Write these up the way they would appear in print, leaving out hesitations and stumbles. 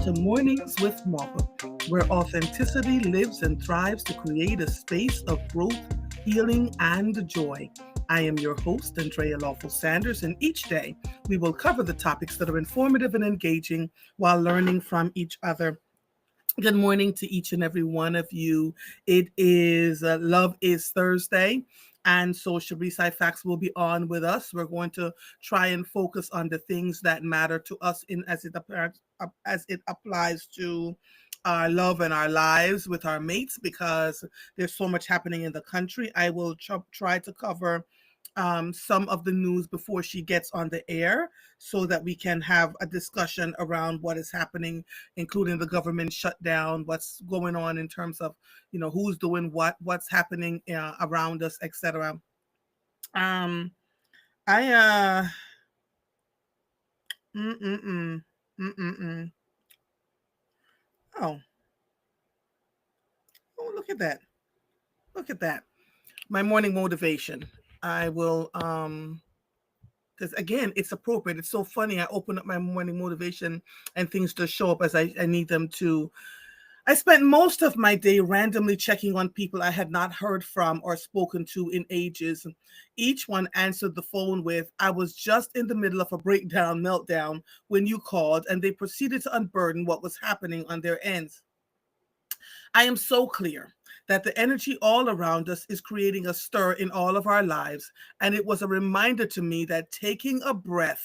to Mornings with Marva, where authenticity lives and thrives to create a space of growth, healing, and joy. I am your host, Andrea Lawful Sanders, and each day we will cover the topics that are informative and engaging while learning from each other. Good morning to each and every one of you. It is Love is Thursday, and so Sharice Fax will be on with us. We're going to try and focus on the things that matter to us in as it applies to our love and our lives with our mates, because there's so much happening in the country. I will try to cover some of the news before she gets on the air so that we can have a discussion around what is happening, including the government shutdown, what's going on in terms of, who's doing what, what's happening around us, etc. Um, I, mm, mm, mm, mm, mm, mm. Oh, oh, look at that. Look at that. My morning motivation. I will, because again, it's appropriate. It's so funny. I open up my morning motivation and things just show up as I need them to. I spent most of my day randomly checking on people I had not heard from or spoken to in ages. Each one answered the phone with, "I was just in the middle of a meltdown when you called," and they proceeded to unburden what was happening on their ends. I am so clear that the energy all around us is creating a stir in all of our lives. And it was a reminder to me that taking a break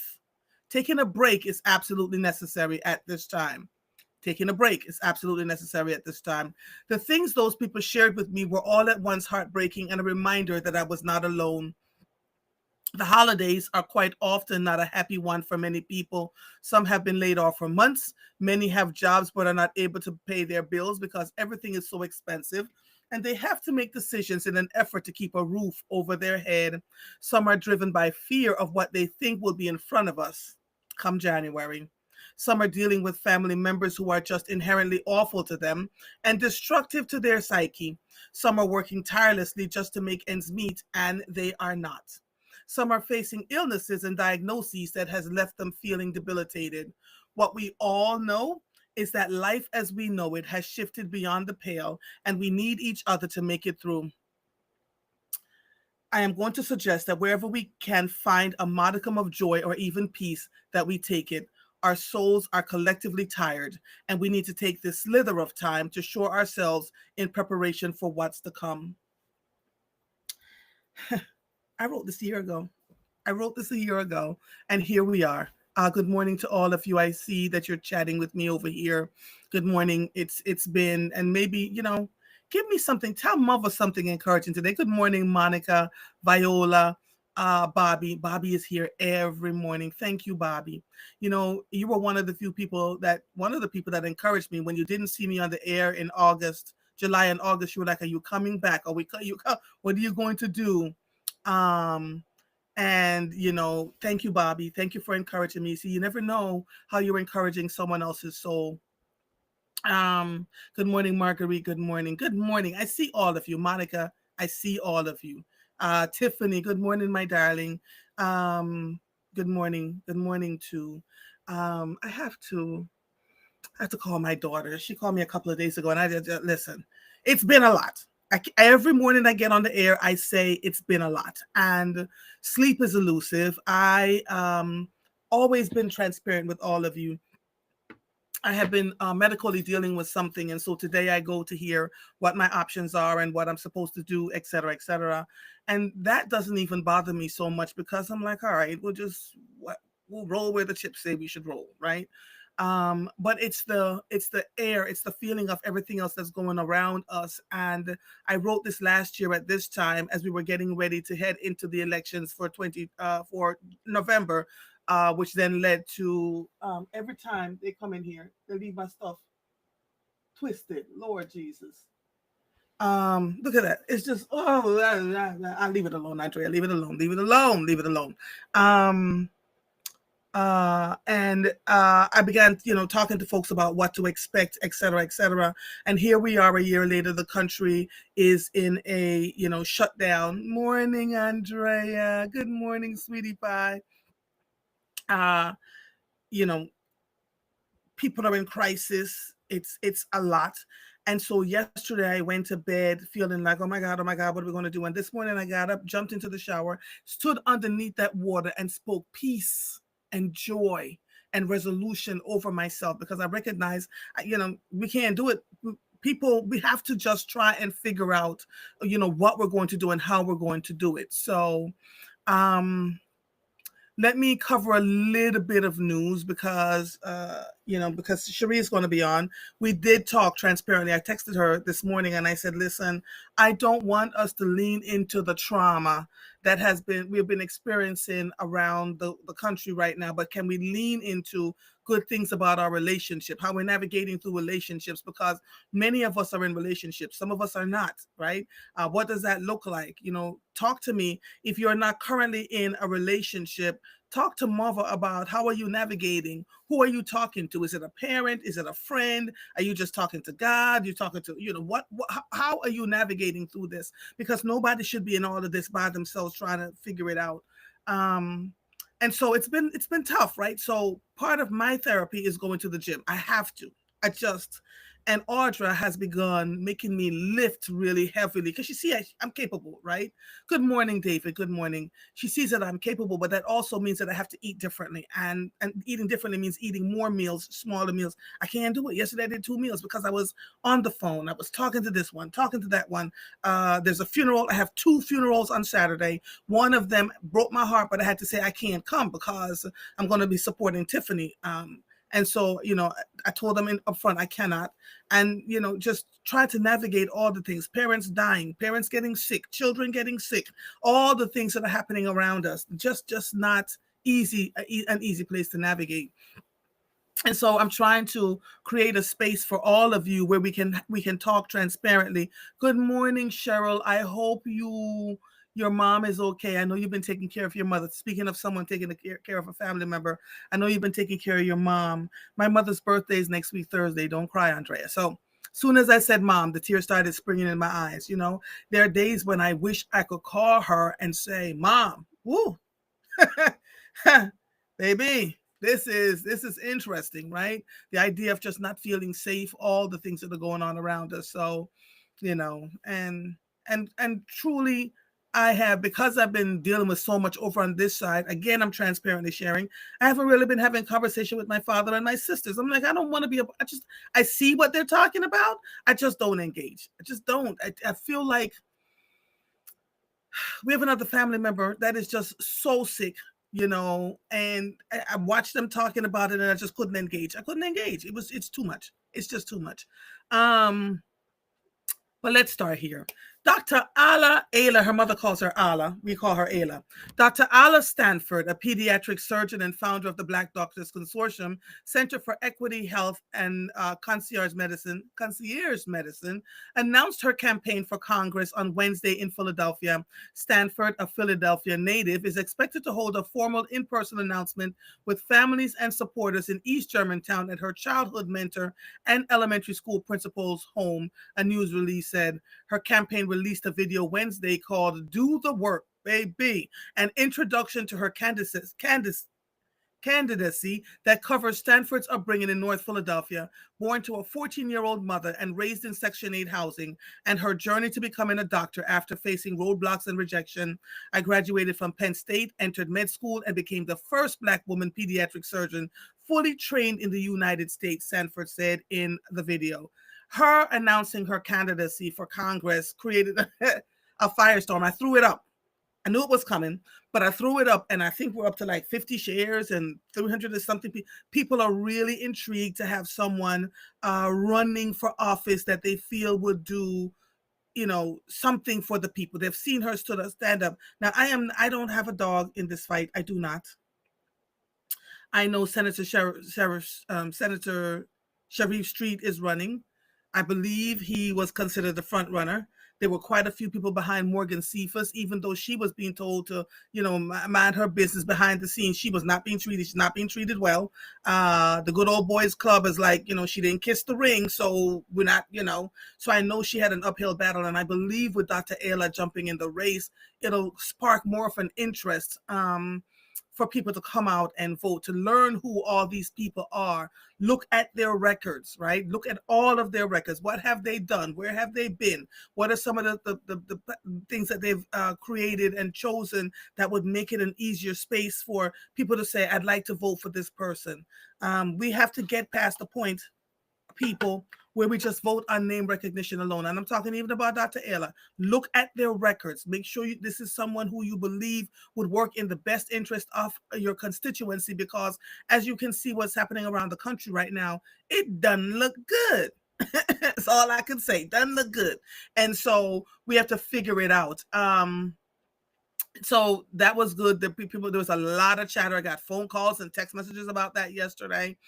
is absolutely necessary at this time. Taking a break is absolutely necessary at this time. The things those people shared with me were all at once heartbreaking and a reminder that I was not alone. The holidays are quite often not a happy one for many people. Some have been laid off for months. Many have jobs but are not able to pay their bills because everything is so expensive. And they have to make decisions in an effort to keep a roof over their head. Some are driven by fear of what they think will be in front of us come January. Some are dealing with family members who are just inherently awful to them and destructive to their psyche. Some are working tirelessly just to make ends meet, and they are not. Some are facing illnesses and diagnoses that has left them feeling debilitated. What we all know is that life as we know it has shifted beyond the pale, and we need each other to make it through. I am going to suggest that wherever we can find a modicum of joy or even peace, that we take it. Our souls are collectively tired, and we need to take this slither of time to shore ourselves in preparation for what's to come. I wrote this a year ago. And here we are. Good morning to all of you. I see that you're chatting with me over here. Good morning. It's been, and maybe give me something. Tell mother something encouraging today. Good morning, Monica, Viola, Bobby. Bobby is here every morning. Thank you, Bobby. You were one of the people that encouraged me when you didn't see me on the air in July and August. You were like, "Are you coming back? What are you going to do?" Um, and, thank you, Bobby. Thank you for encouraging me. See, you never know how you're encouraging someone else's soul. Good morning, Marguerite. Good morning. Good morning. I see all of you. Monica, I see all of you. Tiffany, good morning, my darling. Um, Good morning. Good morning to I have to call my daughter. She called me a couple of days ago, and I just listen. It's been a lot. Every morning I get on the air, I say it's been a lot, and sleep is elusive. I always been transparent with all of you. I have been medically dealing with something, and so today I go to hear what my options are and what I'm supposed to do, et cetera, et cetera. And that doesn't even bother me so much because I'm like, all right, we'll roll where the chips say we should roll, right? But it's the air, it's the feeling of everything else that's going around us. And I wrote this last year at this time as we were getting ready to head into the elections for November, which then led to every time they come in here, they leave my stuff twisted. Lord Jesus. Look at that. It's just I'll leave it alone, Andrea. Leave it alone. Leave it alone. Leave it alone. Um, and I began, talking to folks about what to expect, et cetera, et cetera. And here we are a year later. The country is in a, shutdown. Morning, Andrea. Good morning, sweetie pie. Uh, you know, people are in crisis. It's a lot. And so yesterday I went to bed feeling like, oh my God, what are we going to do? And this morning I got up, jumped into the shower, stood underneath that water and spoke peace and joy and resolution over myself, because I recognize, we can't do it. People, we have to just try and figure out, what we're going to do and how we're going to do it. So, let me cover a little bit of news because, because Cherie is going to be on. We did talk transparently. I texted her this morning and I said, listen, I don't want us to lean into the trauma that we've been experiencing around the country right now, but can we lean into good things about our relationship, how we're navigating through relationships, because many of us are in relationships. Some of us are not, right? What does that look like? Talk to me. If you're not currently in a relationship, talk to Marva about how are you navigating? Who are you talking to? Is it a parent? Is it a friend? Are you just talking to God? You're talking to, how are you navigating through this? Because nobody should be in all of this by themselves trying to figure it out. And so it's been tough, right? So part of my therapy is going to the gym. I have to. And Audra has begun making me lift really heavily because she sees I'm capable, right? Good morning, David. Good morning. She sees that I'm capable, but that also means that I have to eat differently. And eating differently means eating more meals, smaller meals. I can't do it. Yesterday I did 2 meals because I was on the phone. I was talking to this one, talking to that one. There's a funeral. I have 2 funerals on Saturday. One of them broke my heart, but I had to say I can't come because I'm going to be supporting Tiffany. And so, I told them up front, I cannot. And, just try to navigate all the things, parents dying, parents getting sick, children getting sick, all the things that are happening around us, just not an easy place to navigate. And so I'm trying to create a space for all of you where we can talk transparently. Good morning, Cheryl. I hope your mom is okay. I know you've been taking care of your mother. Speaking of someone taking care of a family member, I know you've been taking care of your mom. My mother's birthday is next week, Thursday. Don't cry, Andrea. So soon as I said mom, the tears started springing in my eyes. There are days when I wish I could call her and say, Mom, woo, baby, this is interesting, right? The idea of just not feeling safe, all the things that are going on around us. So, and truly, I have, because I've been dealing with so much over on this side, again, I'm transparently sharing, I haven't really been having conversation with my father and my sisters. I'm like, I don't want to be, I see what they're talking about. I just don't engage. I just don't. I feel like we have another family member that is just so sick, and I watched them talking about it and I just couldn't engage. It's too much. It's just too much. But let's start here. Dr. A.La, her mother calls her A.La. We call her A.La. Dr. A.La Stanford, a pediatric surgeon and founder of the Black Doctors Consortium, Center for Equity Health and Concierge Medicine, announced her campaign for Congress on Wednesday in Philadelphia. Stanford, a Philadelphia native, is expected to hold a formal in-person announcement with families and supporters in East Germantown at her childhood mentor and elementary school principal's home, a news release said. Her campaign released a video Wednesday called Do the Work, Baby, an introduction to her candidacy that covers Stanford's upbringing in North Philadelphia, born to a 14-year-old mother and raised in Section 8 housing, and her journey to becoming a doctor after facing roadblocks and rejection. I graduated from Penn State, entered med school, and became the first Black woman pediatric surgeon fully trained in the United States, Stanford said in the video. Her announcing her candidacy for Congress created a firestorm. I threw it up. I knew it was coming, but I threw it up, and I think we're up to like 50 shares and 300 or something. People are really intrigued to have someone running for office that they feel would do, something for the people. They've seen her stand up. Now, I don't have a dog in this fight. I do not. I know Senator Sharif Street is running. I believe he was considered the front runner. There were quite a few people behind Morgan Cephas, even though she was being told to, mind her business behind the scenes. She was not being treated. She's not being treated well. The Good Old Boys Club is like, she didn't kiss the ring, so we're not, So I know she had an uphill battle, and I believe with Dr. A.La jumping in the race, it'll spark more of an interest. for people to come out and vote, to learn who all these people are. Look at their records, right? Look at all of their records. What have they done? Where have they been? What are some of the things that they've created and chosen that would make it an easier space for people to say, I'd like to vote for this person. We have to get past the point, people, where we just vote on name recognition alone. And I'm talking even about Dr. A.La. Look at their records. Make sure this is someone who you believe would work in the best interest of your constituency, because as you can see what's happening around the country right now, it doesn't look good. That's all I can say. Doesn't look good. And so we have to figure it out. So that was good. There was a lot of chatter. I got phone calls and text messages about that yesterday.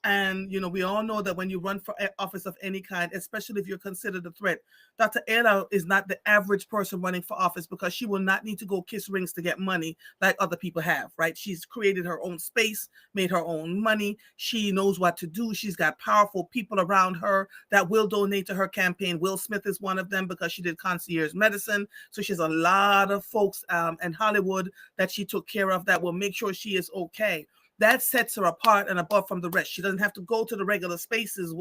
And, we all know that when you run for office of any kind, especially if you're considered a threat, Dr. A.La is not the average person running for office, because she will not need to go kiss rings to get money like other people have, right? She's created her own space, made her own money. She knows what to do. She's got powerful people around her that will donate to her campaign. Will Smith is one of them, because she did concierge medicine. So she has a lot of folks in Hollywood that she took care of that will make sure she is okay. That sets her apart and above from the rest. She doesn't have to go to the regular spaces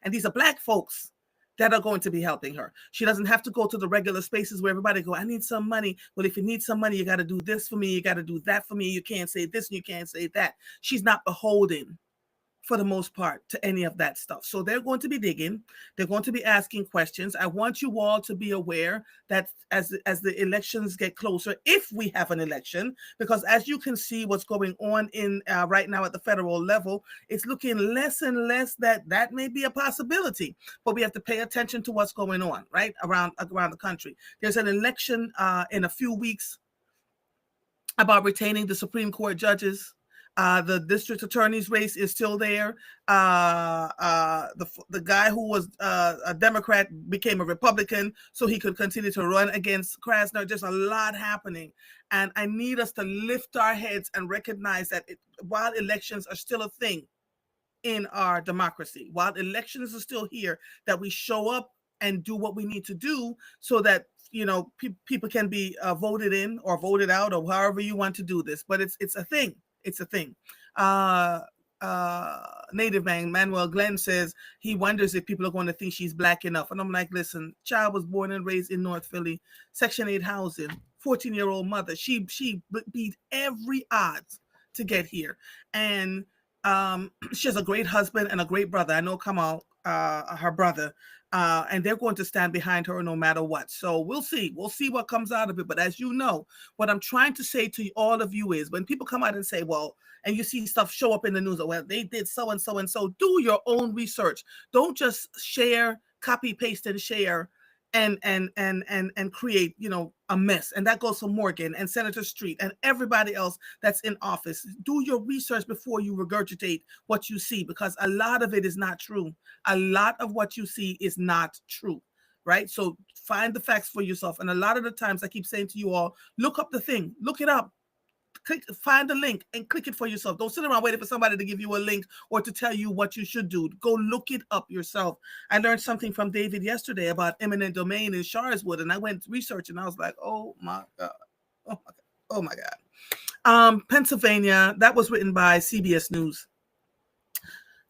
and these are Black folks that are going to be helping her. She doesn't have to go to the regular spaces where everybody go, I need some money. Well, if you need some money, you got to do this for me. You got to do that for me. You can't say this and you can't say that. She's not beholden, for the most part, to any of that stuff. So they're going to be digging. They're going to be asking questions. I want you all to be aware that as the elections get closer, if we have an election, because as you can see what's going on in right now at the federal level, it's looking less and less that may be a possibility. But we have to pay attention to what's going on, right, around the country. There's an election in a few weeks about retaining the Supreme Court judges. The district attorney's race is still there. The guy who was a Democrat became a Republican so he could continue to run against Krasner. Just a lot happening. And I need us to lift our heads and recognize that while elections are still a thing in our democracy, while elections are still here, that we show up and do what we need to do so that people can be voted in or voted out, or however you want to do this. But it's a thing. It's a thing. Native man Manuel Glenn says he wonders if people are going to think she's Black enough. And I'm like, listen, child was born and raised in North Philly, Section 8 housing, 14-year-old mother. She beat every odds to get here. And she has a great husband and a great brother. I know Kamal, her brother. And they're going to stand behind her no matter what. So we'll see. We'll see what comes out of it. But as you know, what I'm trying to say to all of you is when people come out and say, well, and you see stuff show up in the news, well, they did so and so and so, do your own research. Don't just share, copy, paste, and share and create, a mess. And that goes for Morgan and Senator Street and everybody else that's in office. Do your research before you regurgitate what you see, because a lot of it is not true. A lot of what you see is not true, right? So find the facts for yourself. And a lot of the times I keep saying to you all, look up the thing, look it up. Find the link and click it for yourself. Don't sit around waiting for somebody to give you a link or to tell you what you should do. Go look it up yourself. I learned something from David yesterday about eminent domain in Sharswood, and I went researching. I was like, oh my God. Oh my God. Oh my God. Pennsylvania, that was written by CBS News.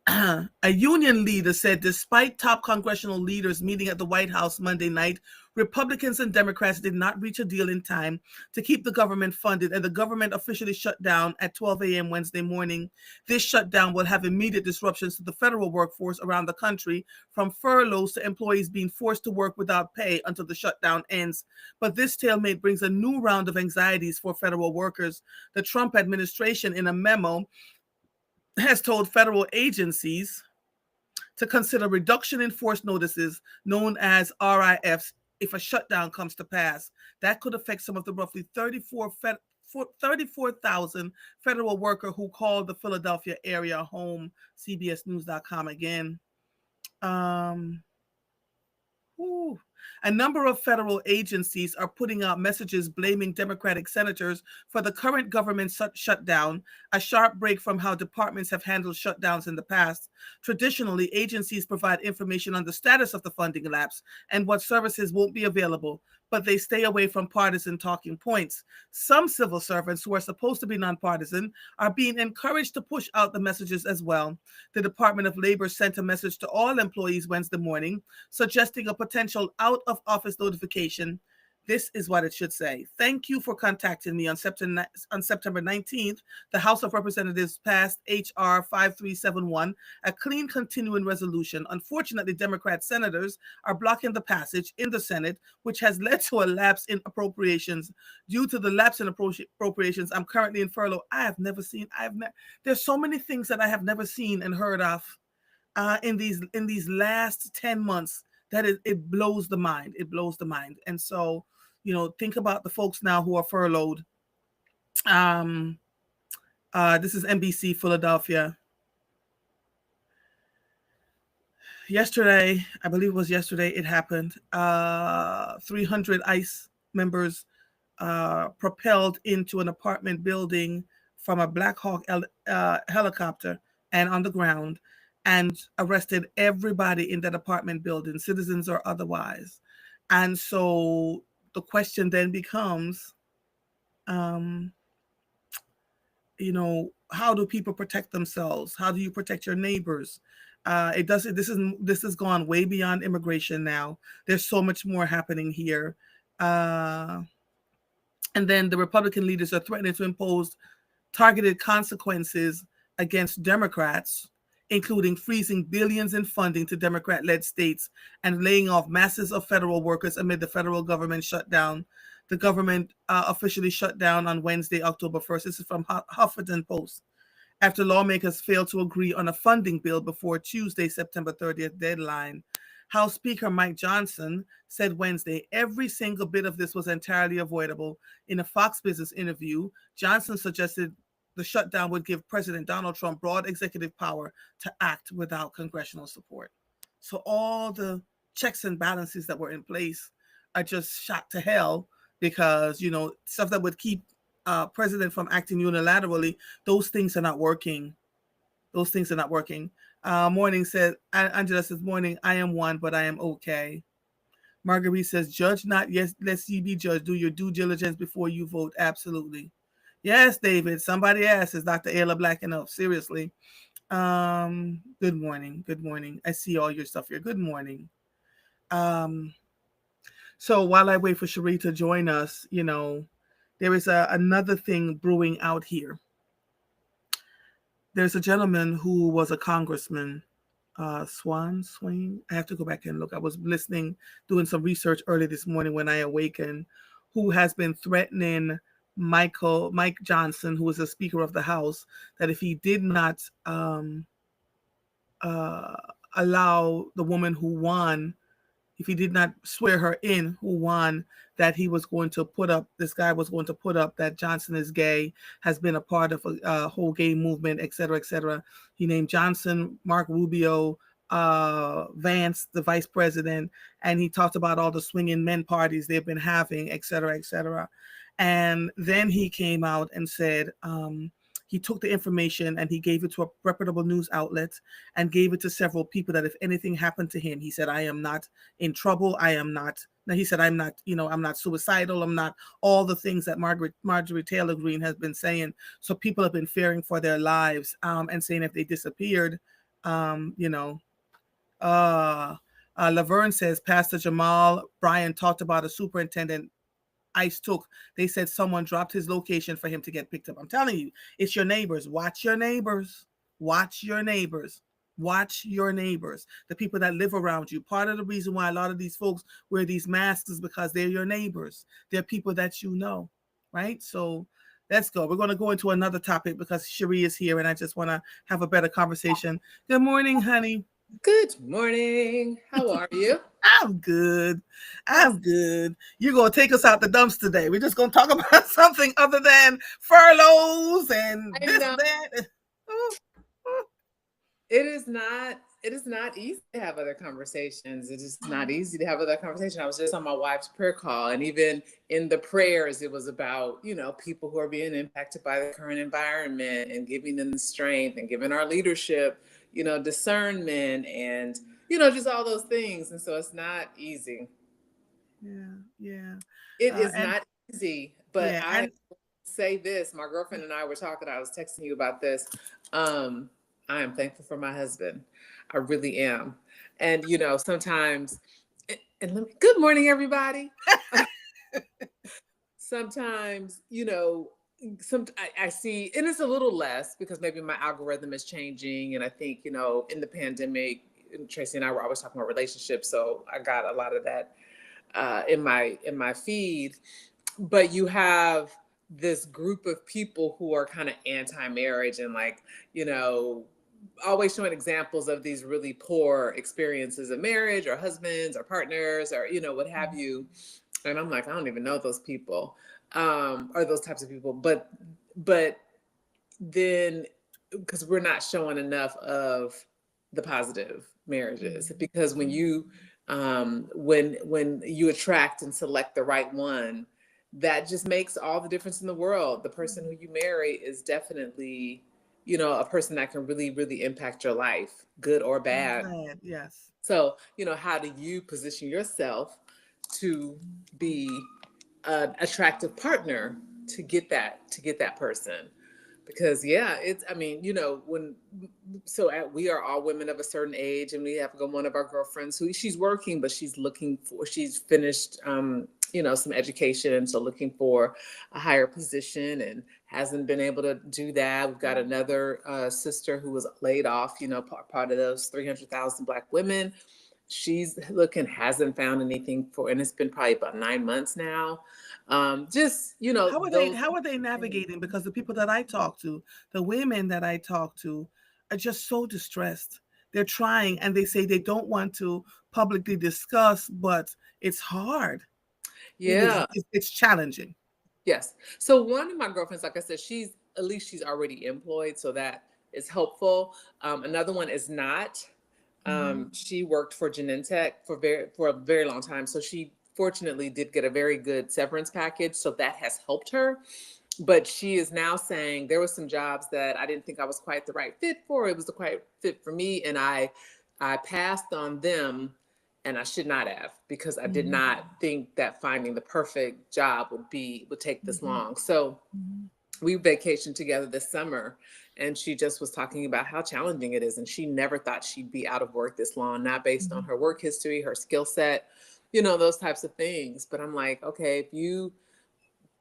A union leader said despite top congressional leaders meeting at the White House Monday night, Republicans and Democrats did not reach a deal in time to keep the government funded, and the government officially shut down at 12 a.m. Wednesday morning. This shutdown will have immediate disruptions to the federal workforce around the country, from furloughs to employees being forced to work without pay until the shutdown ends. But this stalemate brings a new round of anxieties for federal workers. The Trump administration, in a memo, has told federal agencies to consider reduction in force notices, known as RIFs, if a shutdown comes to pass. That could affect some of the roughly 34,000 federal workers who called the Philadelphia area home. CBSnews.com again. A number of federal agencies are putting out messages blaming Democratic senators for the current government shutdown, a sharp break from how departments have handled shutdowns in the past. Traditionally, agencies provide information on the status of the funding lapse and what services won't be available, but they stay away from partisan talking points. Some civil servants who are supposed to be nonpartisan are being encouraged to push out the messages as well. The Department of Labor sent a message to all employees Wednesday morning, suggesting a potential out-of-office notification. This is what it should say. Thank you for contacting me on September 19th. The House of Representatives passed H.R. 5371, a clean continuing resolution. Unfortunately, Democrat senators are blocking the passage in the Senate, which has led to a lapse in appropriations. Due to the lapse in appropriations, I'm currently in furlough. There's so many things that I have never seen and heard of in these last 10 months that it blows the mind. It blows the mind. And so, think about the folks now who are furloughed. This is NBC Philadelphia. Yesterday, I believe it was yesterday, it happened. 300 ICE members propelled into an apartment building from a Black Hawk helicopter and on the ground, and arrested everybody in that apartment building, citizens or otherwise. And so the question then becomes, how do people protect themselves? How do you protect your neighbors? This has gone way beyond immigration now. There's so much more happening here. And then the Republican leaders are threatening to impose targeted consequences against Democrats, including freezing billions in funding to Democrat-led states and laying off masses of federal workers amid the federal government shutdown. The government officially shut down on Wednesday, October 1st. This is from Huffington Post. After lawmakers failed to agree on a funding bill before Tuesday, September 30th deadline. House Speaker Mike Johnson said Wednesday every single bit of this was entirely avoidable. In a Fox Business interview, Johnson suggested the shutdown would give President Donald Trump broad executive power to act without congressional support. So all the checks and balances that were in place are just shot to hell because, stuff that would keep president from acting unilaterally, those things are not working. Those things are not working. Morning said, Angela says, morning, I am one, but I am okay. Marguerite says, judge not, yes, lest ye be judged. Do your due diligence before you vote. Absolutely. Yes, David. Somebody asked, is Dr. Ayla black enough? Seriously. Good morning. Good morning. I see all your stuff here. Good morning. So while I wait for Cherie to join us, there is another thing brewing out here. There's a gentleman who was a congressman, Swain. I have to go back and look. I was doing some research early this morning when I awakened, who has been threatening Mike Johnson, who is the Speaker of the House, that if he did not allow the woman who won, if he did not swear her in, who won, that he was going to this guy was going to put up that Johnson is gay, has been a part of a whole gay movement, et cetera, et cetera. He named Johnson, Mark Rubio, Vance, the vice president, and he talked about all the swinging men parties they've been having, et cetera, et cetera. And then he came out and said, he took the information and he gave it to a reputable news outlet and gave it to several people that if anything happened to him, he said, I am not in trouble. I'm not suicidal. I'm not all the things that Marjorie Taylor Greene has been saying. So people have been fearing for their lives and saying if they disappeared, Laverne says, Pastor Jamal Bryan talked about a superintendent ICE took. They said someone dropped his location for him to get picked up. I'm telling you, it's your neighbors. Watch your neighbors. Watch your neighbors. Watch your neighbors. The people that live around you. Part of the reason why a lot of these folks wear these masks is because they're your neighbors. They're people that you know, right? So let's go. We're going to go into another topic because Cherie is here and I just want to have a better conversation. Good morning, honey. Good morning. How are you? I'm good. You're going to take us out the dumps today. We're just going to talk about something other than furloughs and that. It is not it is not easy to have other conversations. It is not easy to have other conversations. I was just on my wife's prayer call, and even in the prayers, it was about, people who are being impacted by the current environment and giving them the strength and giving our leadership, discernment and, just all those things. And so it's not easy. Yeah, yeah. It is And not easy, but yeah, I and say this, my girlfriend and I were talking, I was texting you about this. Um, I am thankful for my husband. I really am. And sometimes good morning, everybody. Sometimes, I see, and it's a little less because maybe my algorithm is changing. And I think, in the pandemic, and Tracy and I were always talking about relationships. So I got a lot of that in my feed. But you have this group of people who are kind of anti-marriage and you know always showing examples of these really poor experiences of marriage or husbands or partners or what have you. And I'm like, I don't even know those people, or those types of people. But then, because we're not showing enough of the positive marriages, because when you attract and select the right one, that just makes all the difference in the world. The person who you marry is definitely, a person that can really, really impact your life, good or I'm bad. glad. Yes. So, how do you position yourself to be an attractive partner to get that person? Because yeah, it's, I mean, we are all women of a certain age, and we have one of our girlfriends who she's working, but she's finished, some education, so looking for a higher position and hasn't been able to do that. We've got another sister who was laid off, part of those 300,000 Black women. She's looking, hasn't found anything and it's been probably about 9 months now. Just, those. How are they navigating? Because the people that I talk to, the women that I talk to, are just so distressed. They're trying, and they say they don't want to publicly discuss, but it's hard. Yeah. It's challenging. Yes. So one of my girlfriends, like I said, at least she's already employed, so that is helpful. Another one is not. Mm-hmm. She worked for Genentech for a very long time, so she fortunately did get a very good severance package, so that has helped her. But she is now saying there were some jobs that I didn't think I was quite the right fit for. It was the quite fit for me, and I passed on them, and I should not have, because I did Mm-hmm. not think that finding the perfect job would take this Mm-hmm. long. So Mm-hmm. we vacationed together this summer, and she just was talking about how challenging it is, and she never thought she'd be out of work this long, not based on her work history, her skill set, those types of things. But I'm like, okay, if you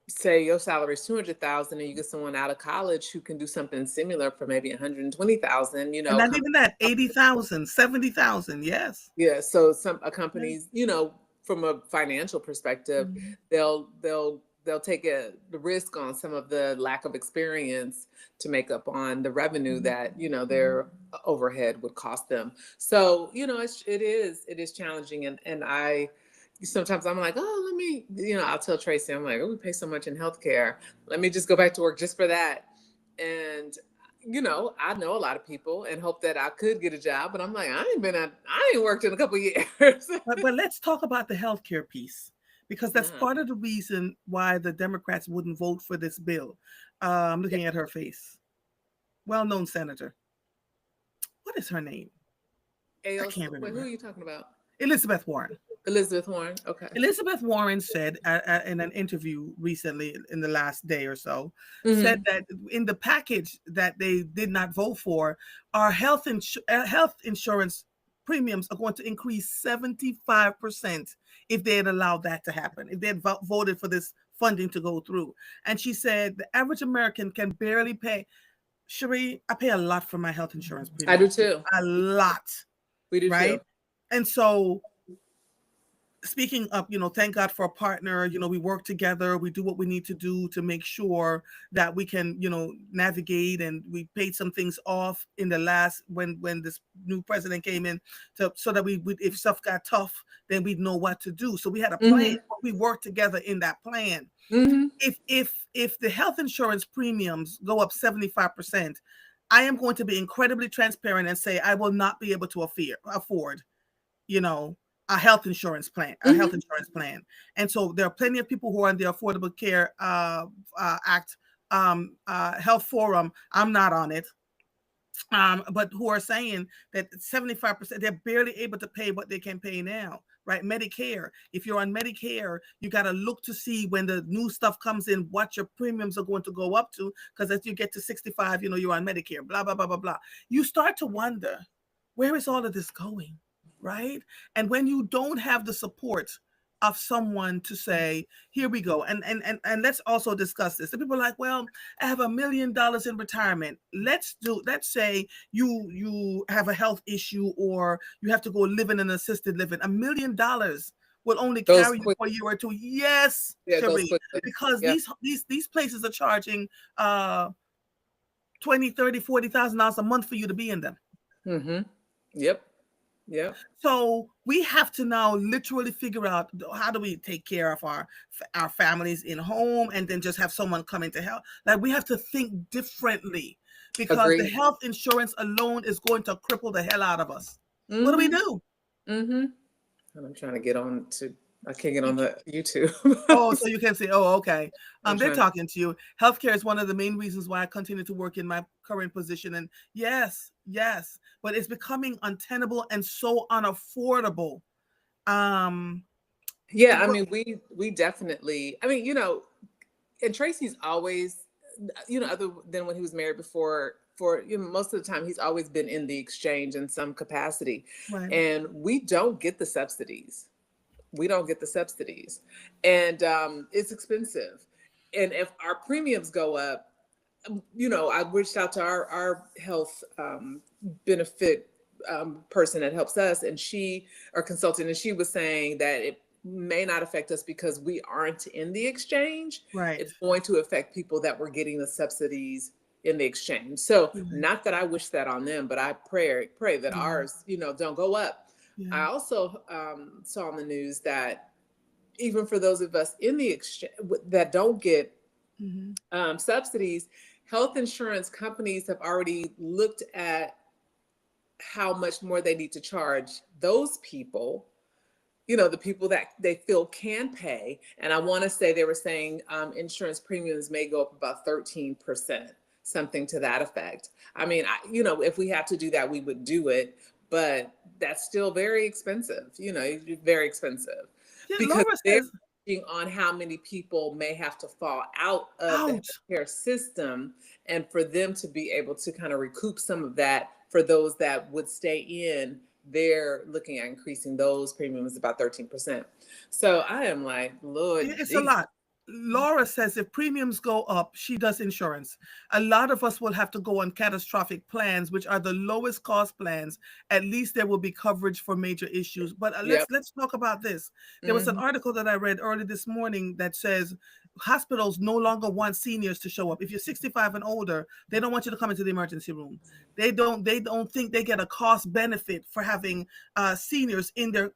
say your salary is 200,000 and you get someone out of college who can do something similar for maybe 120,000, And not even that, 80,000, 70,000. Yes. yeah. So some Yeah. companies, from a financial perspective, Mhm. they'll take the risk on some of the lack of experience to make up on the revenue Mhm. that Mhm. their overhead would cost them. So it is challenging, and I sometimes I'm like, oh, let me, I'll tell Tracy, I'm like, oh, we pay so much in healthcare, let me just go back to work just for that. And I know a lot of people and hope that I could get a job, but I'm like, I ain't worked in a couple of years. But let's talk about the healthcare piece, because that's Uh-huh. part of the reason why the Democrats wouldn't vote for this bill. I'm Yeah. looking at her face. Well-known senator. What is her name? I AOC, can't wait, who are remember. you talking about? Elizabeth Warren. Elizabeth Warren. Okay. Elizabeth Warren said in an interview recently, in the last day or so, said Hmm. that in the package that they did not vote for, our health insurance premiums are going to increase 75% if they had allowed that to happen, if they had voted for this funding to go through. And she said the average American can barely pay. Cherie, I pay a lot for my health insurance I do premium, too. a lot, We do too. right? And so, speaking of, thank God for a partner. We work together, we do what we need to do to make sure that we can, navigate. And we paid some things off in the last, when this new president came in, so that we would, if stuff got tough, then we'd know what to do. So we had a plan. Hmm. We worked together in that plan. Hmm. If the health insurance premiums go up 75%, I am going to be incredibly transparent and say I will not be able to afford, you know, a health insurance plan, And so there are plenty of people who are in the Affordable Care Act health forum. I'm not on it. But who are saying that 75%, they're barely able to pay what they can pay now, right? Medicare, if you're on Medicare, you got to look to see when the new stuff comes in, what your premiums are going to go up to, because as you get to 65, you're on Medicare, blah, blah, blah, blah, blah. You start to wonder, where is all of this going, right? And when you don't have the support of someone to say, here we go. And let's also discuss this. The people are like, well, I have $1 million in retirement. Let's say you have a health issue or you have to go live in an assisted living. $1 million will only carry you for a year or two. Yes, Cherie, because these places are charging $20,000, $30,000, $40,000 a month for you to be in them. Yep. Yeah. So we have to now literally figure out, how do we take care of our families in home and then just have someone come in to help? Like, we have to think differently, because the health insurance alone is going to cripple the hell out of us. What do we do? And I'm trying to get on to, I can't get on the YouTube. Oh, so you can see. Oh, okay. They're talking to you. Healthcare is one of the main reasons why I continue to work in my current position. And yes, but it's becoming untenable and so unaffordable. Yeah, I mean, we definitely, I mean, and Tracy's always, other than when he was married before, for most of the time, he's always been in the exchange in some capacity. Right. And we don't get the subsidies. And it's expensive. And if our premiums go up, I reached out to our health benefit person that helps us, and our consultant, and she was saying that it may not affect us because we aren't in the exchange. Right. It's going to affect people that were getting the subsidies in the exchange. So not that I wish that on them, but I pray that ours, don't go up. Yeah. I also saw on the news that even for those of us in the exchange that don't get subsidies, health insurance companies have already looked at how much more they need to charge those people, the people that they feel can pay. And I want to say they were saying insurance premiums may go up about 13%, something to that effect. I mean, if we have to do that, we would do it, but that's still very expensive, very expensive. Yeah, because they're on how many people may have to fall out of the healthcare system, and for them to be able to kind of recoup some of that for those that would stay in, they're looking at increasing those premiums about 13%. So I am like, Lord, it's a lot. Laura says if premiums go up, she does insurance. A lot of us will have to go on catastrophic plans, which are the lowest cost plans. At least there will be coverage for major issues. But let's talk about this. There was an article that I read early this morning that says hospitals no longer want seniors to show up. If you're 65 and older, they don't want you to come into the emergency room. They don't think they get a cost benefit for having seniors in their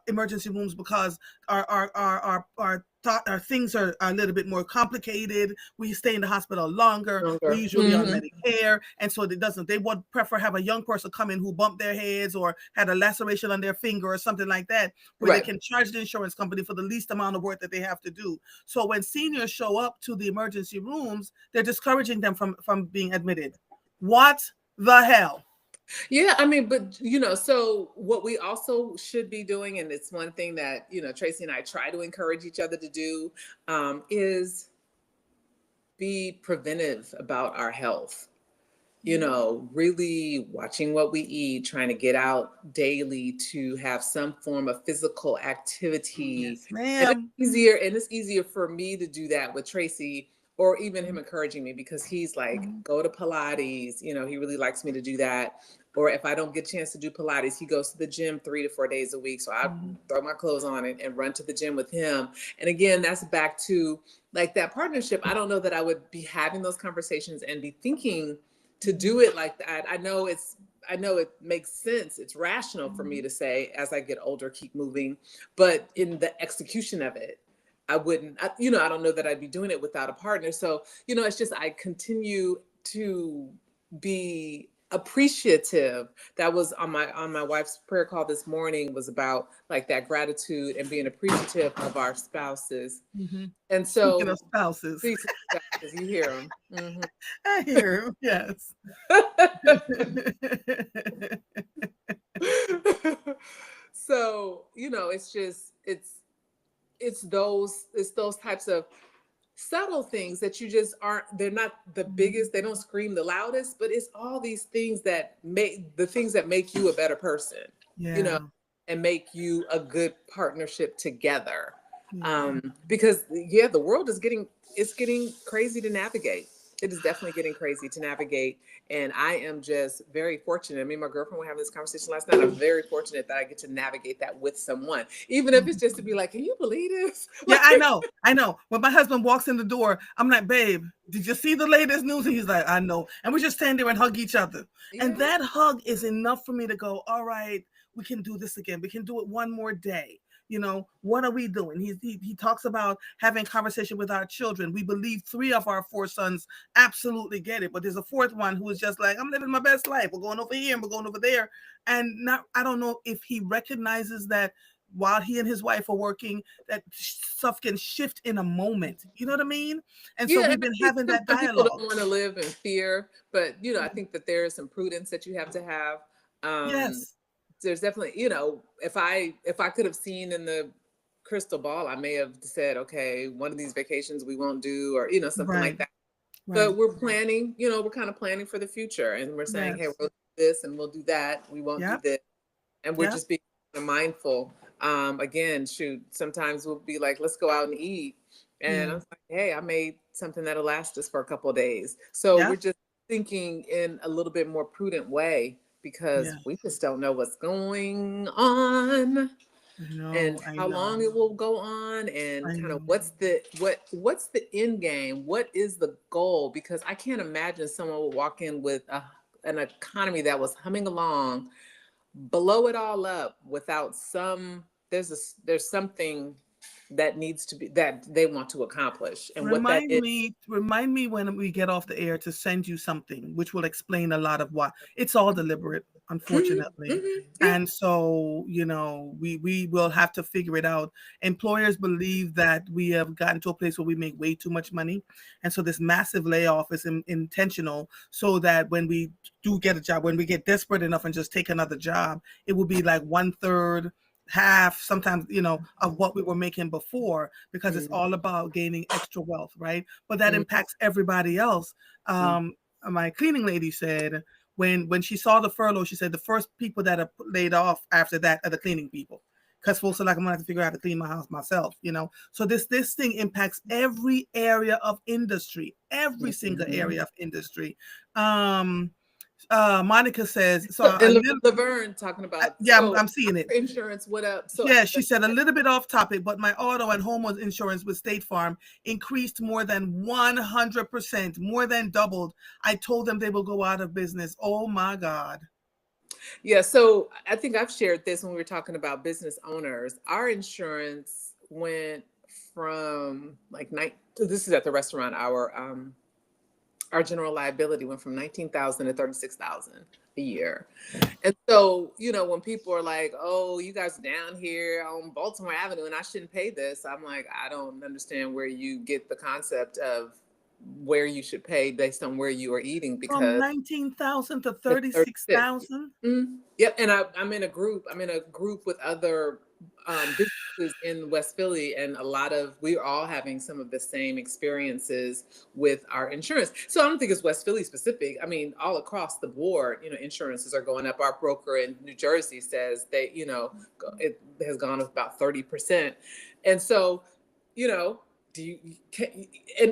emergency rooms, because our things are a little bit more complicated. We stay in the hospital longer. We usually on Medicare, and so they would prefer have a young person come in who bumped their heads or had a laceration on their finger or something like that, where they can charge the insurance company for the least amount of work that they have to do. So when seniors show up to the emergency rooms, they're discouraging them from being admitted. What the hell? Yeah, I mean, but so what we also should be doing, and it's one thing that Tracy and I try to encourage each other to do, is be preventive about our health. Really watching what we eat, trying to get out daily to have some form of physical activity. Yes, ma'am. And it's easier for me to do that with Tracy, or even him encouraging me, because he's like, go to Pilates. He really likes me to do that. Or if I don't get a chance to do Pilates, he goes to the gym 3 to 4 days a week. So I throw my clothes on and run to the gym with him. And again, that's back to like that partnership. I don't know that I would be having those conversations and be thinking to do it like that. I know it makes sense. It's rational for me to say, as I get older, keep moving. But in the execution of it, I wouldn't, I don't know that I'd be doing it without a partner. So, it's just, I continue to be appreciative. That was on my wife's prayer call this morning, was about like that gratitude and being appreciative of our spouses. Hmm. And Speaking so of spouses, these spouses, you hear them. I hear him. Yes. So, it's just it's those types of subtle things that you just aren't, they're not the biggest, they don't scream the loudest, but it's all these things that make you a better person, you know Yeah. and make you a good partnership together. Yeah. Because yeah, the world is getting crazy to navigate. It is definitely getting crazy to navigate. And I am just very fortunate. Me and my girlfriend were having this conversation last night. I'm very fortunate that I get to navigate that with someone, even if it's just to be like, can you believe this? Yeah, I Like, know. I know. When my husband walks in the door, I'm like, babe, did you see the latest news? And he's like, I know. And we just stand there and hug each other. And yeah. that hug is enough for me to go, all right, we can do this again. We can do it one more day. What are we doing? He talks about having conversation with our children. We believe 3 of our 4 sons absolutely get it, but there's a 4th one who is just like, I'm living my best life. We're going over here and we're going over there. And I don't know if he recognizes that while he and his wife are working, that stuff can shift in a moment. You know what I mean? And so Yeah, and we've I been think having that some people don't dialogue. want to live in fear, but I think that there is some prudence that you have to have. Um, Yes. there's definitely, if I could have seen in the crystal ball, I may have said, okay, one of these vacations we won't do, or something like Right. that. Right. But we're planning, we're kind of planning for the future, and we're saying, hey, Yes. we'll do this and we'll do that. We won't do Yep. this, and we're Yep. just being mindful. Again, shoot, sometimes we'll be like, let's go out and eat. And Yeah. I was like, hey, I made something that'll last us for a couple of days. So we're Yep. just thinking in a little bit more prudent way, Yeah. because we just don't know what's going on I and know. I how know. long it will go on, and I kind of know. what's the end game, what is the goal, because I can't imagine someone would walk in with an economy that was humming along, blow it all up without there's something that needs to be, that they want to accomplish, and what that is. Remind me when we get off the air to send you something which will explain a lot of why. It's all deliberate, Mhm, unfortunately. mhm, yeah. And so, we will have to figure it out. Employers believe that we have gotten to a place where we make way too much money. And so this massive layoff is intentional, so that when we do get a job, when we get desperate enough and just take another job, it will be like 1/3, half, sometimes, of what we were making before, because it's Mhm, all about gaining extra wealth, right? But that mhm, impacts everybody else. mhm. My cleaning lady said, when she saw the furlough, she said the first people that are laid off after that are the cleaning people. Because folks are like, I'm gonna have to figure out how to clean my house myself. So this thing impacts every area of industry, every single Mhm. area of industry. Um, Monica says, so And a little, Laverne talking about, yeah, so I'm seeing it. our insurance went up. So Yeah, she said a little bit off topic, but my auto and home insurance with State Farm increased more than 100%, more than doubled. I told them they will go out of business. Oh my God. yeah, so I think I've shared this when we were talking about business owners. Our insurance went from like this is at the restaurant. Our general liability went from 19,000 to 36,000 a year. And so, when people are like, "Oh, you guys are down here on Baltimore Avenue and I shouldn't pay this," I'm like, I don't understand where you get the concept of where you should pay based on where you are eating, From because 19,000 to the 36. 36,000. Yep, and I'm in a group. I'm in a group with other businesses in West Philly, and we're all having some of the same experiences with our insurance. So I don't think it's West Philly specific. I mean, all across the board, insurances are going up. Our broker in New Jersey says it has gone up about 30%, and so, you know, do you can,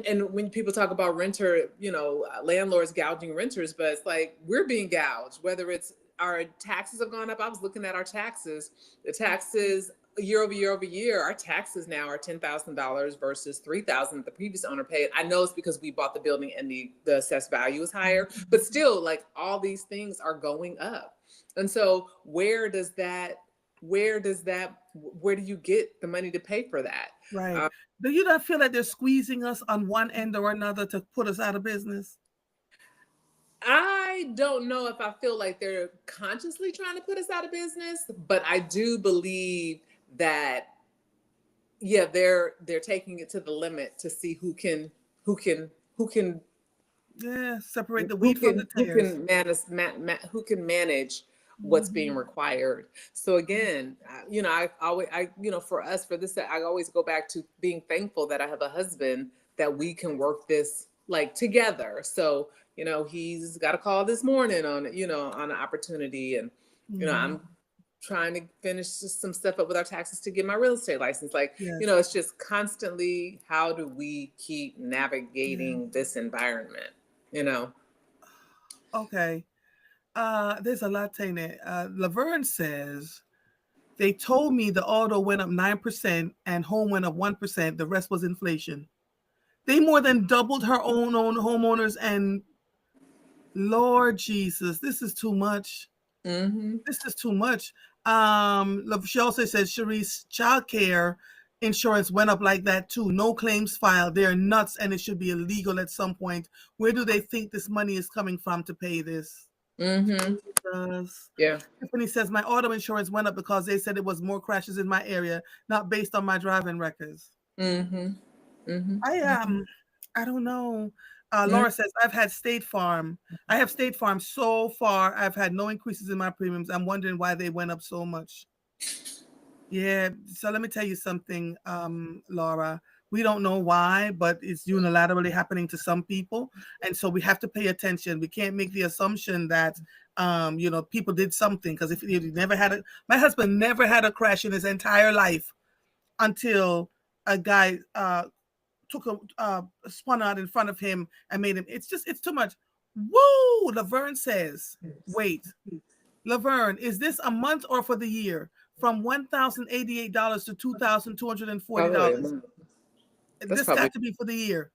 and when people talk about landlords gouging renters, but it's like we're being gouged, whether it's our taxes have gone up. I was looking at our taxes, the taxes year over year, our taxes now are $10,000 versus $3,000 the previous owner paid. I know it's because we bought the building and the assessed value is higher, but still, like, all these things are going up. And so where do you get the money to pay for that? Right. Do you not feel like they're squeezing us on one end or another to put us out of business? I don't know if I feel like they're consciously trying to put us out of business, but I do believe that yeah, they're taking it to the limit to see who can who can Yeah, separate the wheat from the who tares. can manage who can manage what's being Mhm. required. So again, you know, I always you know, for us, for this, I always go back to being thankful that I have a husband that we can work this like together. So you know, he's got a call this morning on you know on an opportunity, and you know, Mhm. I'm trying to finish just some stuff up with our taxes to get my real estate license. Like, you Yes. know, it's just constantly how do we keep Yeah. navigating this environment, you know? Okay. There's a lot in it. Laverne says they told me the auto went up 9% and home went up 1%. The rest was inflation. They more than doubled her own homeowners, and Lord Jesus, this is too much. Mm-hmm. This is too much. She also says Sharice childcare insurance went up like that too. No claims filed. They're nuts, and it should be illegal at some point. Where do they think this money is coming from to pay this? Mm-hmm. Jesus. Yeah. Tiffany says my auto insurance went up because they said it was more crashes in my area, not based on my driving records. Mm-hmm. Mm-hmm. I don't know. Mm-hmm. Laura says I've had State Farm. I have State Farm so far. I've had no increases in my premiums. I'm wondering why they went up so much. Yeah. So let me tell you something, Laura. We don't know why, but it's unilaterally happening to some people, and so we have to pay attention. We can't make the assumption that people did something, because if you never had my husband never had a crash in his entire life until a guy took a spun out in front of him and made him. It's too much. Woo! Laverne says, wait, Laverne, is this a month or for the year? From $1,088 to Probably a $2,240. month. That's This probably got to be for the year.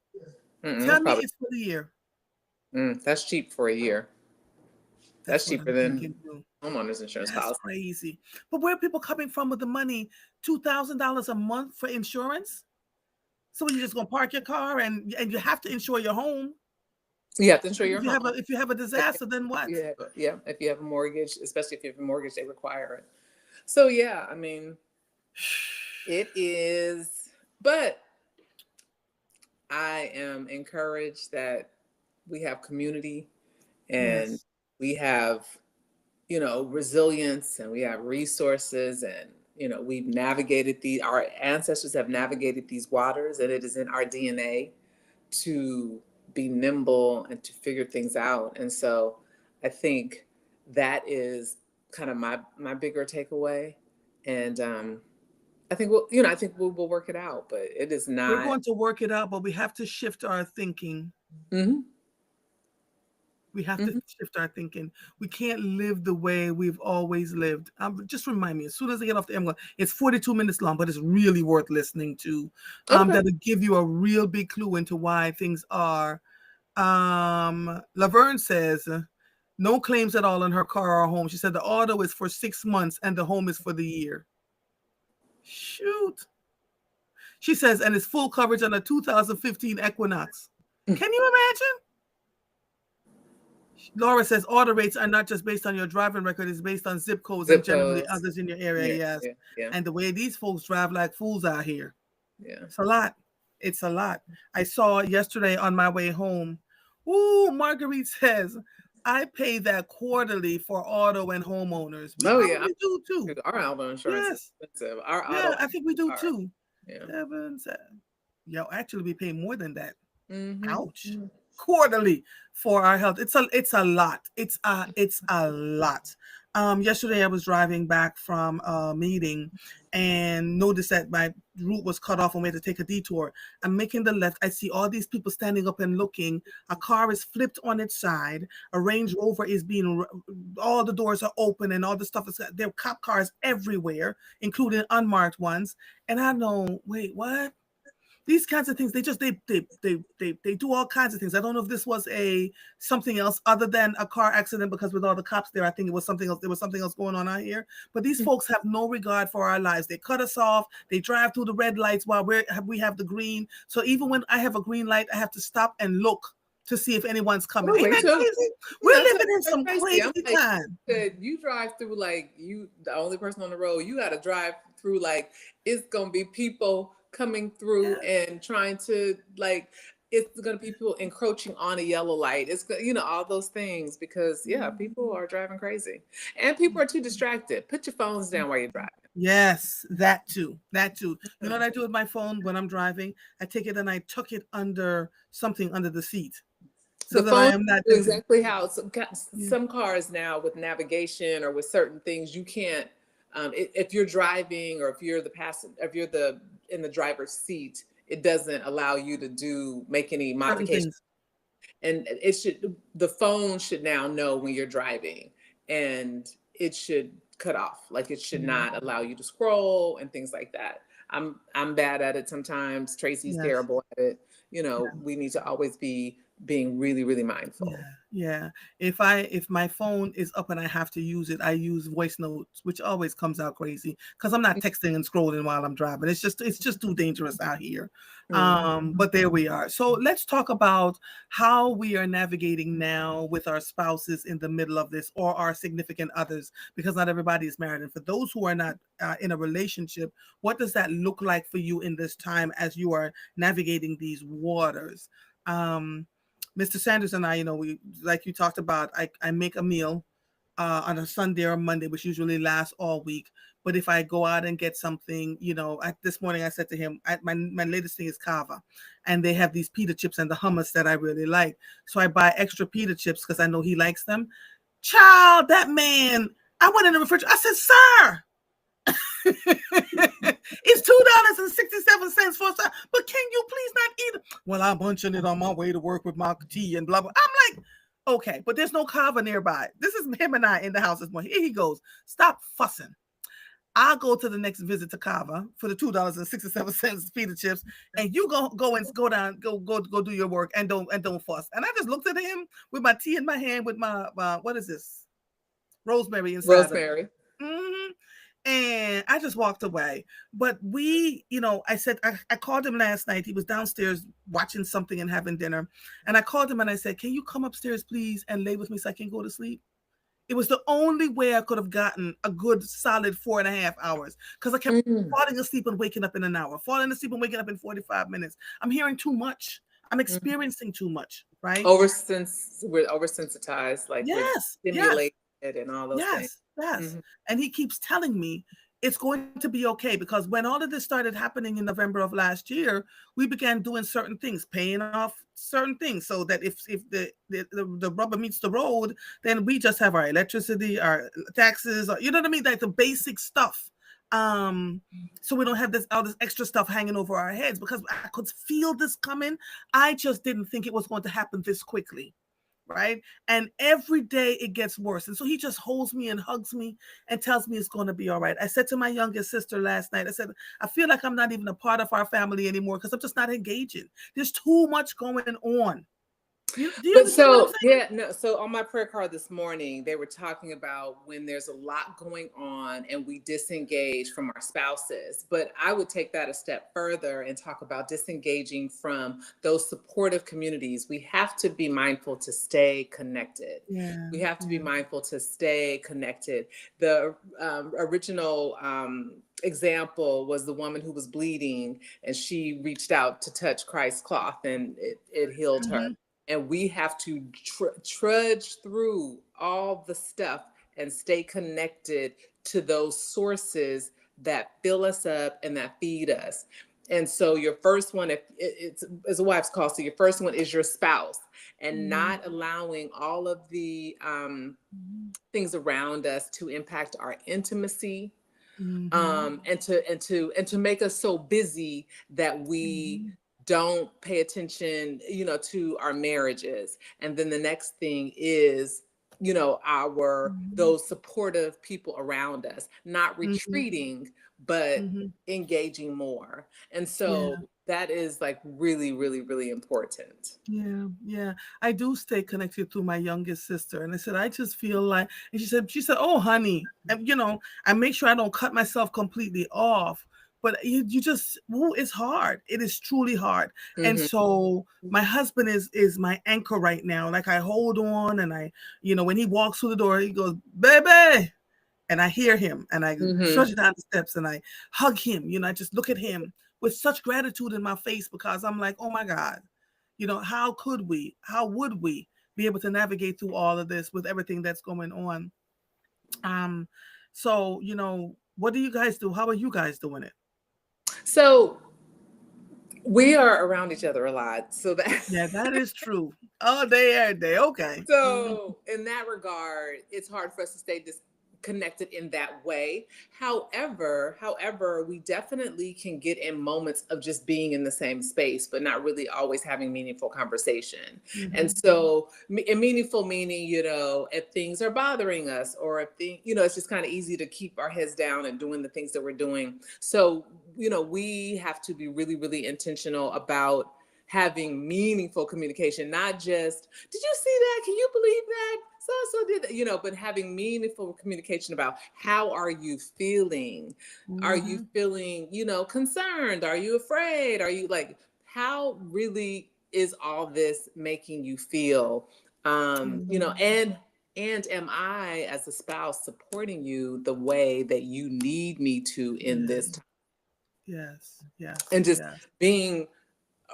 that's Tell me probably it's for the year. that's cheap for a year. That's That's what cheaper I'm than thinking too. homeowners insurance That's policy. crazy. But where are people coming from with the money? $2,000 a month for insurance? So you're just gonna park your car and you have to insure your home. You have to insure your If you have a home. if you have a disaster, then what? Yeah, if you have a mortgage, especially if you have a mortgage, they require it. So yeah, I mean, it is, but I am encouraged that we have community and Yes. we have, you know, resilience and we have resources and, you know, we've navigated our ancestors have navigated these waters and it is in our DNA to be nimble and to figure things out. And so I think that is kind of my bigger takeaway. And I think I think we'll work it out, but it is We're not. going to work it out, but we have to shift our thinking. Mhm. We have to Mhm. shift our thinking. We can't live the way we've always lived. Just remind me, as soon as I get off the I'm going, it's 42 minutes long, but it's really worth listening to. Okay. That'll give you a real big clue into why things are. Laverne says, no claims at all on her car or home. She said the auto is for 6 months and the home is for the year. Shoot. She says, and it's full coverage on a 2015 Equinox. Can you imagine? Laura says auto rates are not just based on your driving record, it's based on zip codes and Zip generally codes. others in your area. Yeah, Yes. yeah, yeah, And the way these folks drive like fools out here. yeah. It's a lot. It's a lot. I saw yesterday on my way home. Ooh, Marguerite says, I pay that quarterly for auto and homeowners. We Oh yeah, probably do too. our auto insurance is Yes. expensive. Our Yeah, auto I think we do are. too. Yeah. 7. Yo, actually, we pay more than that. Mm-hmm. Ouch. Quarterly for our health. It's a lot. It's a lot. Yesterday I was driving back from a meeting and noticed that my route was cut off and we had to take a detour. I'm making the left. I see all these people standing up and looking. A car is flipped on its side. A Range Rover is all the doors are open and all the stuff is there are cop cars everywhere, including unmarked ones. And I know, wait, what? These kinds of things, they do all kinds of things. I don't know if this was something else other than a car accident, because with all the cops there, I think it was something else. There was something else going on out here. But these folks have no regard for our lives. They cut us off. They drive through the red lights while we have the green. So even when I have a green light, I have to stop and look to see if anyone's coming. Oh, Ain't that Rachel, crazy? We're that's living in so some crazy. I'm crazy like, time. you drive through like you, the only person on the road. You got to drive through like it's gonna be people coming through Yeah. and trying to like. It's gonna be people encroaching on a yellow light. It's all those things because people are driving crazy, and people are too distracted. Put your phones down while you're driving. Yes, that too. That too. You know what I do with my phone when I'm driving? I take it and I tuck it under something under the seat so The that I phone am not. do exactly how Yeah. some cars now with navigation or with certain things you can't if you're driving or if you're the passenger if you're the in the driver's seat it doesn't allow you to do make any Certain modifications things. and the phone should now know when you're driving and it should cut off like it should Yeah. not allow you to scroll and things like that. I'm bad at it sometimes. Tracy's Yes. terrible at it. We need to always be being really really Yeah, mindful. yeah. If my phone is up and I have to use it, I use voice notes, which always comes out crazy because I'm not texting and scrolling while I'm driving. It's just too dangerous out here. Mhm. But there we are. So let's talk about how we are navigating now with our spouses in the middle of this or our significant others, because not everybody is married. And for those who are not in a relationship, what does that look like for you in this time as you are navigating these waters? Mr. Sanders and I, we like you talked about, I make a meal on a Sunday or Monday, which usually lasts all week. But if I go out and get something, this morning I said to him, my latest thing is kava, and they have these pita chips and the hummus that I really like. So I buy extra pita chips because I know he likes them. Child, that man, I went in the refrigerator. I said, "Sir, it's $2.67 for a side, but can you please not eat it?" Well, I'm munching it on my way to work with my tea and blah blah. I'm like, okay, but there's no kava nearby. This is him and I in the house this morning. Here he goes. Stop fussing. I'll go to the next visit to Kava for the $2.67 pita chips, and you go down, go do your work and don't fuss. And I just looked at him with my tea in my hand with my what is this? Rosemary inside of it. Rosemary. Mm-hmm. And I just walked away. But I said, I called him last night. He was downstairs watching something and having dinner. And I called him and I said, "Can you come upstairs, please, and lay with me so I can go to sleep?" It was the only way I could have gotten a good solid 4.5 hours because I kept Mm. falling asleep and waking up in an hour, falling asleep and waking up in 45 minutes. I'm hearing too much. I'm Mm. experiencing too much, right? We're oversensitized, like we're Yes, yes. stimulated and all those things. Yes, yes. Hmm. And he keeps telling me it's going to be okay because when all of this started happening in November of last year, we began doing certain things, paying off certain things, so that if the rubber meets the road, then we just have our electricity, our taxes, or, you know what I mean, like the basic stuff. So we don't have all this extra stuff hanging over our heads because I could feel this coming. I just didn't think it was going to happen this quickly, right? And every day it gets worse. And so he just holds me and hugs me and tells me it's going to be all right. I said to my youngest sister last night, I said, I feel like I'm not even a part of our family anymore because I'm just not engaging. There's too much going on. Do you But understand what I'm so saying? yeah, no. So on my prayer card this morning, they were talking about when there's a lot going on and we disengage from our spouses. But I would take that a step further and talk about disengaging from those supportive communities. We have to be mindful to stay connected. Yeah, We have to be yeah. mindful to stay connected. The original example was the woman who was bleeding and she reached out to touch Christ's cloth and it healed her, Mm-hmm. and we have to trudge through all the stuff and stay connected to those sources that fill us up and that feed us. And so your first one, if it's a wife's call, so your first one is your spouse, and Mm-hmm. not allowing all of the things around us to impact our intimacy, Mm-hmm. and to make us so busy that we Mm-hmm. don't pay attention, to our marriages. And then the next thing is, our Mm-hmm. those supportive people around us, not Mm-hmm. retreating, but Mm-hmm. engaging more. And so Yeah. that is like really, really, really important. Yeah, yeah. I do stay connected to my youngest sister. And I said, I just feel like, and she said, "Oh, honey," and I make sure I don't cut myself completely off. but you just, it's hard. It is truly hard. And Mm-hmm. so my husband is my anchor right now. Like I hold on, and I, when he walks through the door, he goes, baby. And I hear him, and I Mm-hmm. trudge down the steps, and I hug him. I just look at him with such gratitude in my face, because I'm like, oh my God, how would we be able to navigate through all of this with everything that's going on? Um, so, what do you guys do? How are you guys doing it? So we are around each other a lot. So that Yeah, that is true. All day, every day. Okay. so in that regard, it's hard for us to stay disconnected in that way. However, we definitely can get in moments of just being in the same space, but not really always having meaningful conversation. And Mm-hmm. so, and meaningful meaning, if things are bothering us, or if it's just kind of easy to keep our heads down and doing the things that we're doing. So, we have to be really, really intentional about having meaningful communication, not just, did you see that? Can you believe that? So did that, but having meaningful communication about, how are you feeling? Are you Mm-hmm. feeling, concerned? Are you afraid? Are you like, how really is all this making you feel? Mm-hmm. And am I, as a spouse, supporting you the way that you need me to in Yeah. this time? Yes. Yes. And just Yes. being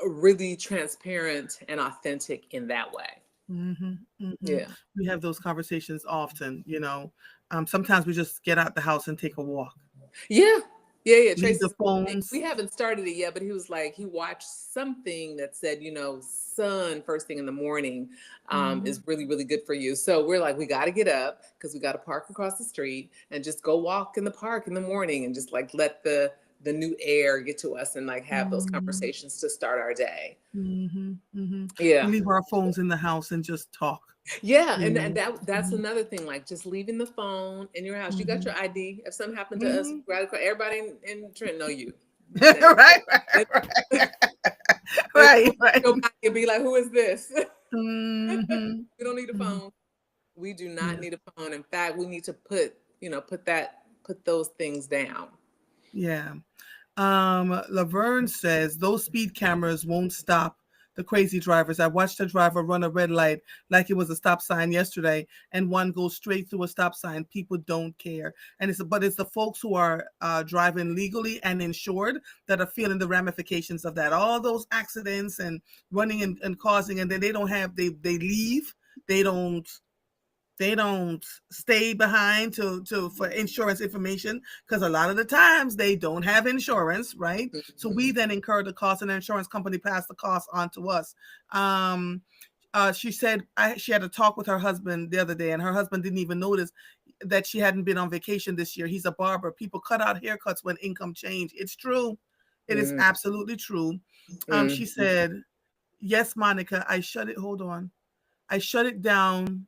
really transparent and authentic in that way. Mm-hmm. Mm-hmm. Yeah. We have those conversations often. Sometimes we just get out the house and take a walk. Yeah. Yeah. Leave the Tracy's, we phones. haven't started it yet, but he was like, he watched something that said, sun first thing in the morning Mm-hmm. is really, really good for you. So we're like, we got to get up because we got to park across the street and just go walk in the park in the morning, and just like let the new air get to us, and like have those Mm-hmm. conversations to start our day. Mm-hmm. Mm-hmm. We Yeah. leave our phones in the house and just talk. Yeah, You and know. that's Mm-hmm. another thing, like just leaving the phone in your house. You got Mm-hmm. your ID. If something happened to us, Mm-hmm. everybody in Trenton know you. That, Right, that, right, they right, look at right. your body and be like, "Who is this?" Mm-hmm. We don't need a Mm-hmm. phone. We do not Yeah, need a phone. In fact, we need to put those things down. yeah. Laverne says those speed cameras won't stop the crazy drivers. I watched a driver run a red light like it was a stop sign yesterday, and one goes straight through a stop sign. People don't care, and it's the folks who are driving legally and insured that are feeling the ramifications of that. All those accidents and running and causing, and then they don't have they leave. They don't they don't stay behind to for insurance information, because a lot of the times they don't have insurance, right? So we Mhm. then incur the cost, and the insurance company pass the cost on to us. um she said she had a talk with her husband the other day, and her husband didn't even notice that she hadn't been on vacation this year. He's a barber. People cut out haircuts when income change. It's true. It is Mhm. absolutely true. She Mhm. said, yes, Monica, I shut it down,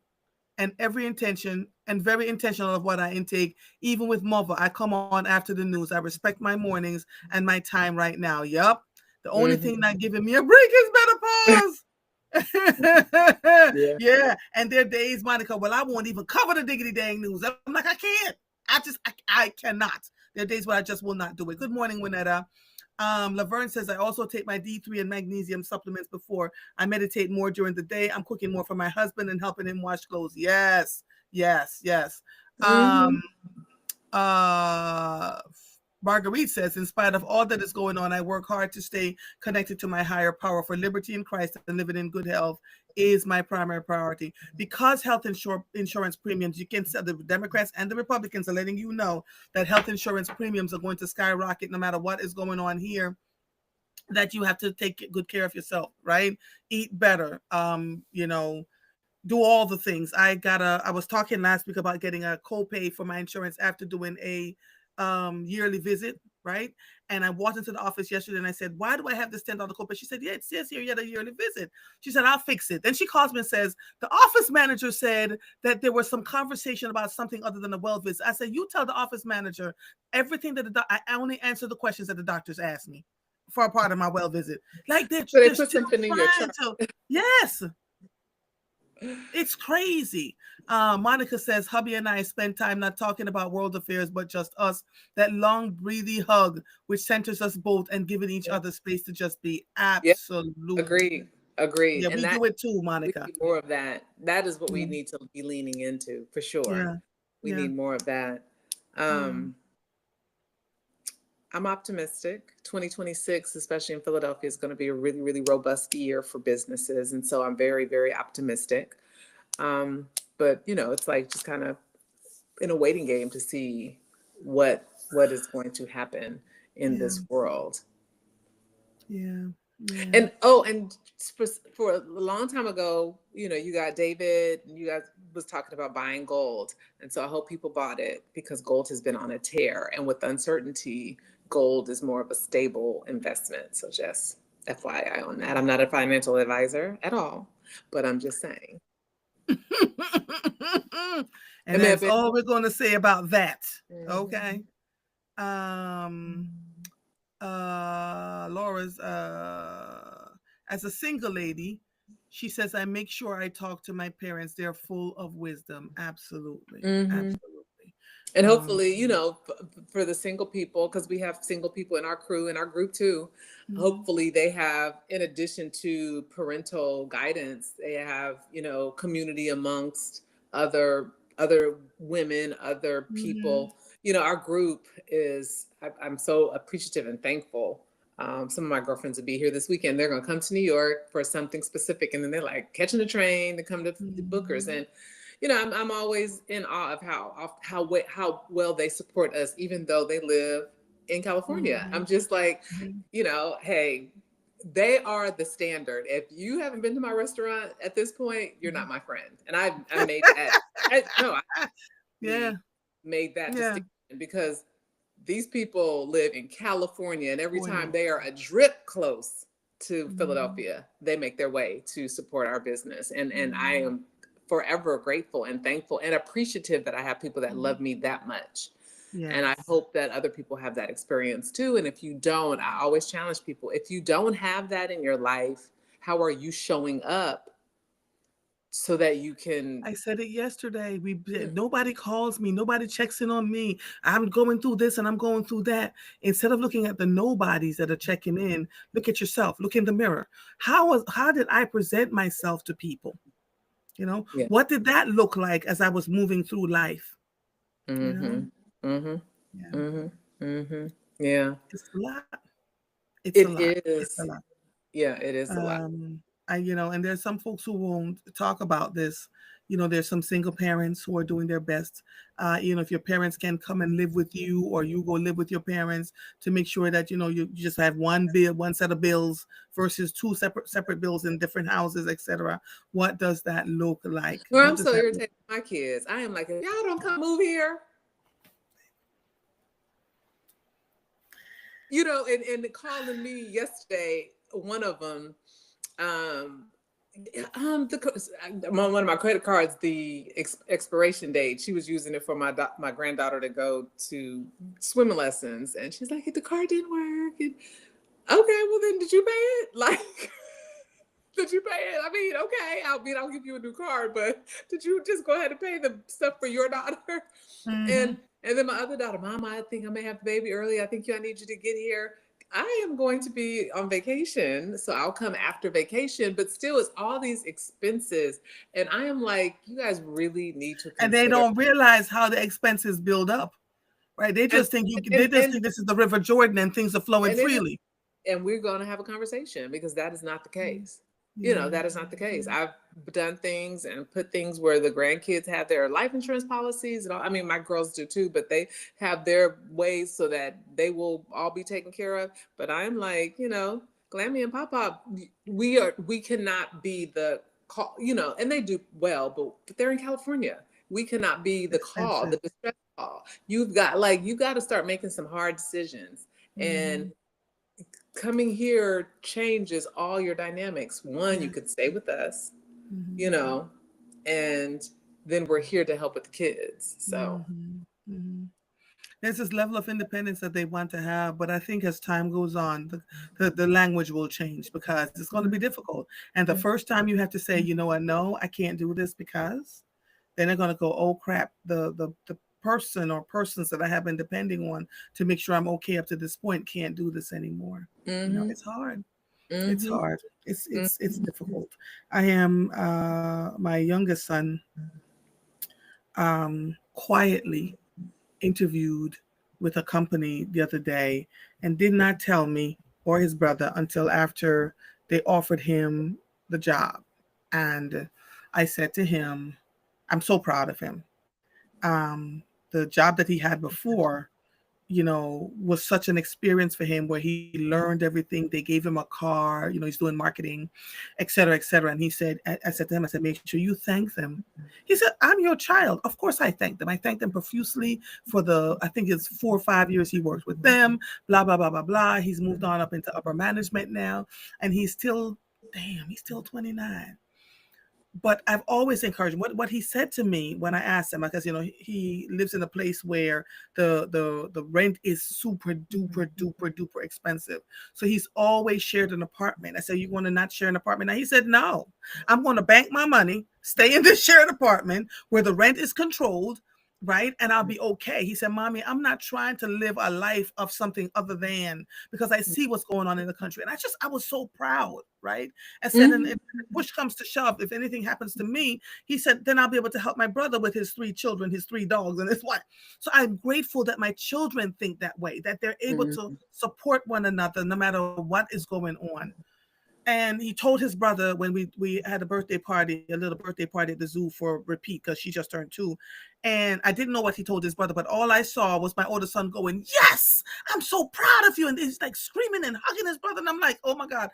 and every intention and very intentional of what I intake. Even with mother, I come on after the news. I respect my mornings and my time right now. Yup. The only Mhm. thing not giving me a break is menopause. Yeah. Yeah. And there are days, Monica, well, I won't even cover the diggity dang news. I'm like, I can't. I cannot. There are days where I just will not do it. Good morning, Winetta. Laverne says, I also take my D3 and magnesium supplements before I meditate more during the day. I'm cooking more for my husband and helping him wash clothes. Yes, yes, yes. Mhm. Um, uh, Marguerite says, in spite of all that is going on, I work hard to stay connected to my higher power, for liberty in Christ and living in good health is my primary priority. Because insurance premiums, you can say the Democrats and the Republicans are letting you know that health insurance premiums are going to skyrocket no matter what is going on here, that you have to take good care of yourself, right? Eat better, do all the things. I was talking last week about getting a copay for my insurance after doing a yearly visit, right? And I walked into the office yesterday and I said, why do I have this $10 copay? She said, yeah, it says here you had a yearly visit. She said, I'll fix it. Then she calls me and says, the office manager said that there was some conversation about something other than a well visit. I said, you tell the office manager everything that I only answer the questions that the doctors ask me for a part of my well visit. Like they're, So they they're put still something in your trying chart. to, yes. It's crazy. Monica says, hubby and I spend time not talking about world affairs, but just us. That long, breathy hug, which centers us both and giving each Yeah. other space to just be. Yeah. Absolutely. Agreed. Agreed. Yeah, And we that do it too, we Monica. need more of that. That is what we Yeah, need to be leaning into for sure. yeah, We yeah, need more of that. yeah. Um, I'm optimistic. 2026, especially in Philadelphia, is going to be a really, really robust year for businesses. And so I'm very, very optimistic. Um, but it's like just kind of in a waiting game to see what is going to happen in Yeah, this world. yeah, yeah. And for a long time ago, you got David, and you guys was talking about buying gold, and so I hope people bought it because gold has been on a tear, and with uncertainty, gold is more of a stable investment. So just FYI on that. I'm not a financial advisor at all, but I'm just saying. And It may have that's been. all we're going to say about that. Mhm. Okay. Um, Laura's, as a single lady, she says, I make sure I talk to my parents. They're full of wisdom. Absolutely. Mhm. Absolutely. And Um, hopefully, for the single people, because we have single people in our crew, in our group too, mhm, hopefully they have, in addition to parental guidance, they have, community amongst other women, other mhm, people. Our group I'm so appreciative and thankful. Some of my girlfriends will be here this weekend. They're going to come to New York for something specific, and then they're like catching a train to come to the Booker's. mhm, And I'm always in awe of how well they support us, even though they live in California. I'm mhm, just like, mhm. hey, they are the standard. If you haven't been to my restaurant at this point, you're not Mhm. my friend. And I made that. No, I Yeah, made that yeah. distinction because these people live in California, and every time California. they are a drip close to Mhm, Philadelphia, they make their way to support our business. And I mhm, am forever grateful and thankful and appreciative that I have people that mhm. love me that much. And I Yes. hope that other people have that experience too. And if you don't, I always challenge people, if you don't have that in your life, how are you showing up so that you can. I said it yesterday. Mm, Nobody calls me, nobody checks in on me. I'm going through this and I'm going through that. Instead of looking at the nobodies that are checking in, look at yourself. Look in the mirror. How did I present myself to people? yeah. What did that look like as I was moving through life? You know, Mm-hmm. Mm-hmm. yeah, Mm-hmm. Mm-hmm. Yeah. it's a lot. It's a It lot. It's a is. lot. Yeah, it is a lot. And there's some folks who won't talk about this. There's some single parents who are doing their best. If your parents can come and live with you, or you go live with your parents, to make sure that you just have one bill, one set of bills versus two separate bills in different houses, etc. What does that look like? Well, What I'm does so that look? irritated with my kids. I am like, if y'all don't come move here, and calling me yesterday, one of them, um, one of my credit cards, the expiration date, she was using it for my granddaughter to go to swimming lessons, and she's like, the card didn't work. And, okay, well then, did you pay it? Like, did you pay it? I mean, okay, I'll give you a new card, but did you just go ahead and pay the stuff for your daughter? Mm-hmm. And then my other daughter, Mama, I think I may have the baby early. I need you to get here. I am going to be on vacation, so I'll come after vacation, but still it's all these expenses. And I am like, you guys really need to And they consider. don't realize how the expenses build up, right? They And just think they and just think this is the River Jordan and things are flowing and it is, freely. and we're going to have a conversation because that is not the Mm. case. Yeah. That is not the case. Yeah. I've done things and put things where the grandkids have their life insurance policies and all. I mean, my girls do too, but they have their ways so that they will all be taken care of. But I'm like, Glammy and Papa, we cannot be the call, and they do well, but they're in California. We cannot be the call, the Expensive. distress call. You got to start making some hard decisions. And Mhm. coming here changes all your dynamics. One, you Yeah. could stay with us, you Mhm. know, and then we're here to help with the kids. So Mhm. Mhm. there's this level of independence that they want to have, but I think as time goes on, the language will change because it's going to be difficult. And the first time you have to say, you know what, no, I can't do this because, then they're going to go, oh crap, the person or persons that I have been depending on to make sure I'm okay up to this point can't do this anymore. You know, Mm-hmm. it's hard. It's Mm-hmm. hard. It's difficult. I am my youngest son quietly interviewed with a company the other day and did not tell me or his brother until after they offered him the job. And I said to him, I'm so proud of him. The job that he had before, was such an experience for him where he learned everything. They gave him a car, he's doing marketing, et cetera, et cetera. And he said, I said to him, I said, make sure you thank them. He said, I'm your child. Of course I thank them. I thank them profusely for I think it's 4 or 5 years he worked with them, blah, blah, blah, blah, blah. He's moved on up into upper management now. And he's still 29, but I've always encouraged him. What he said to me when I asked him, because he lives in a place where the rent is super duper duper duper expensive, so he's always shared an apartment. I said, you want to not share an apartment? Now he said, no, I'm going to bank my money, stay in this shared apartment where the rent is controlled, right? And I'll be okay. He said, mommy, I'm not trying to live a life of something other than, because I see what's going on in the country. And I was so proud, right? I said, and Mm-hmm. if push comes to shove, if anything happens to me, he said, then I'll be able to help my brother with his 3 children, his 3 dogs, and his wife. So I'm grateful that my children think that way, that they're able to support one another no matter what is going on. And he told his brother when we had a little birthday party at the zoo for Repeat, because she just turned 2. And I didn't know what he told his brother, but all I saw was my older son going, yes, I'm so proud of you. And he's like screaming and hugging his brother. And I'm like, oh my God,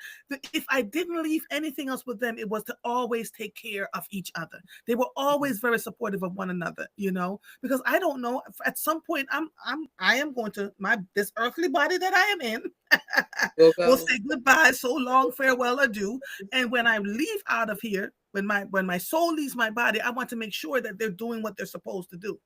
if I didn't leave anything else with them, it was to always take care of each other. They were always very supportive of one another, because I don't know, at some point I am going to this earthly body that I am in We'll will go. say goodbye, so long, farewell, adieu. And when I leave out of here, when my soul leaves my body, I want to make sure that they're doing what they're supposed to do.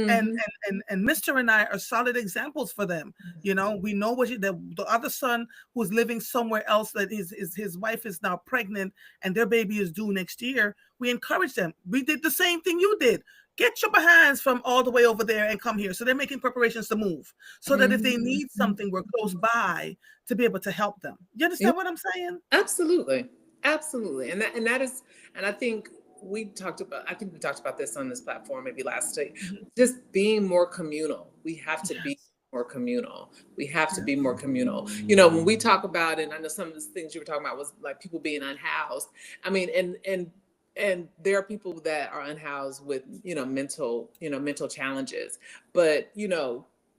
And Mm-hmm. and Mr. and I are solid examples for them. We know the other son who's living somewhere else, that his wife is now pregnant and their baby is due next year. We encourage them. We did the same thing you did. Get your behinds from all the way over there and come here. So they're making preparations to move, so that if they Mm-hmm. need something, we're close by to be able to help them. You Yeah, understand what I'm saying? absolutely. Absolutely. And that is, and I think we talked about this on this platform maybe last week, Mhm. just being more communal. We have to be Yes. more communal. We have to Yeah. be more communal. When we talk about, and I know some of the things you were talking about was like people being unhoused. I mean, and there are people that are unhoused with, mental challenges, but,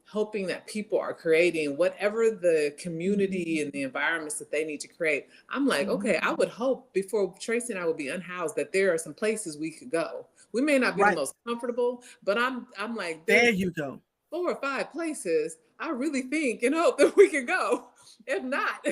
hoping that people are creating whatever the community and the environments that they need to create. I'm like, Mhm. okay, I would hope before Tracy and I would be unhoused that there are some places we could go. We may not be the Right. most comfortable, but I'm like, There there's you go. 4 or 5 places I really think and hope that we can go. If not,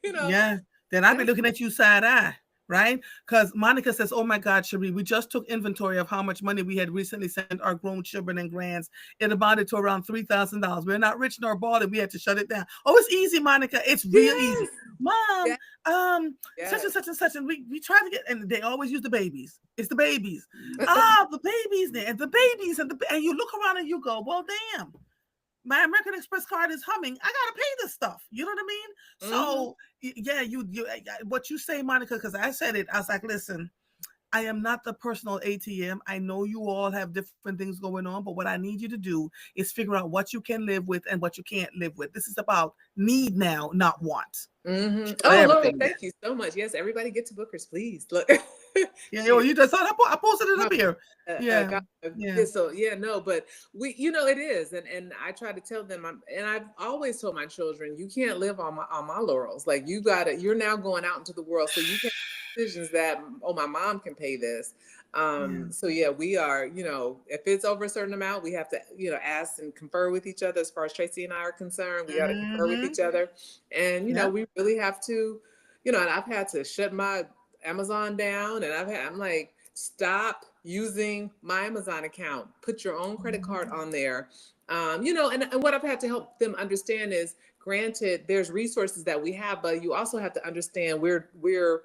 you know, Yeah. Then I'll be that's looking at you side eye, right? Because Monica says, oh my God, Cherie, we just took inventory of how much money we had recently sent our grown children and grands. It amounted to around $3,000. We're not rich nor bought it. We had to shut it down. Oh, it's easy, Monica. It's real easy. yes, Mom, yes, such and yes. such and such. And we try to get, and they always use the babies. It's the babies. Ah, the babies there, and the babies, and you look around and you go, well, damn, my American Express card is humming. I gotta pay this stuff. You know what I mean? Hmm. So yeah, what you say, Monica? Because I said it. I was like, listen, I am not the personal ATM. I know you all have different things going on, but what I need you to do is figure out what you can live with and what you can't live with. This is about need now, not want. Hmm. For Oh, Lord, everything. thank you so much. Yes, everybody get to Booker's, please. Look, Yeah, she you just saw I posted it up here. Yeah, God, yeah. yeah, so yeah, no, but it is, and I try to tell them, and I've always told my children, you can't live on my laurels. Like you're now going out into the world, so you can make decisions that, oh, my mom can pay this. Yeah. So yeah, we are, if it's over a certain amount, we have to, ask and confer with each other. As far as Tracy and I are concerned, we got to confer with Mm-hmm. each other, and Yep. we really have to, and I've had to shut my Amazon down, and I'm like, stop using my Amazon account. Put your own credit card on there. You know, and what I've had to help them understand is, granted, there's resources that we have, but you also have to understand we're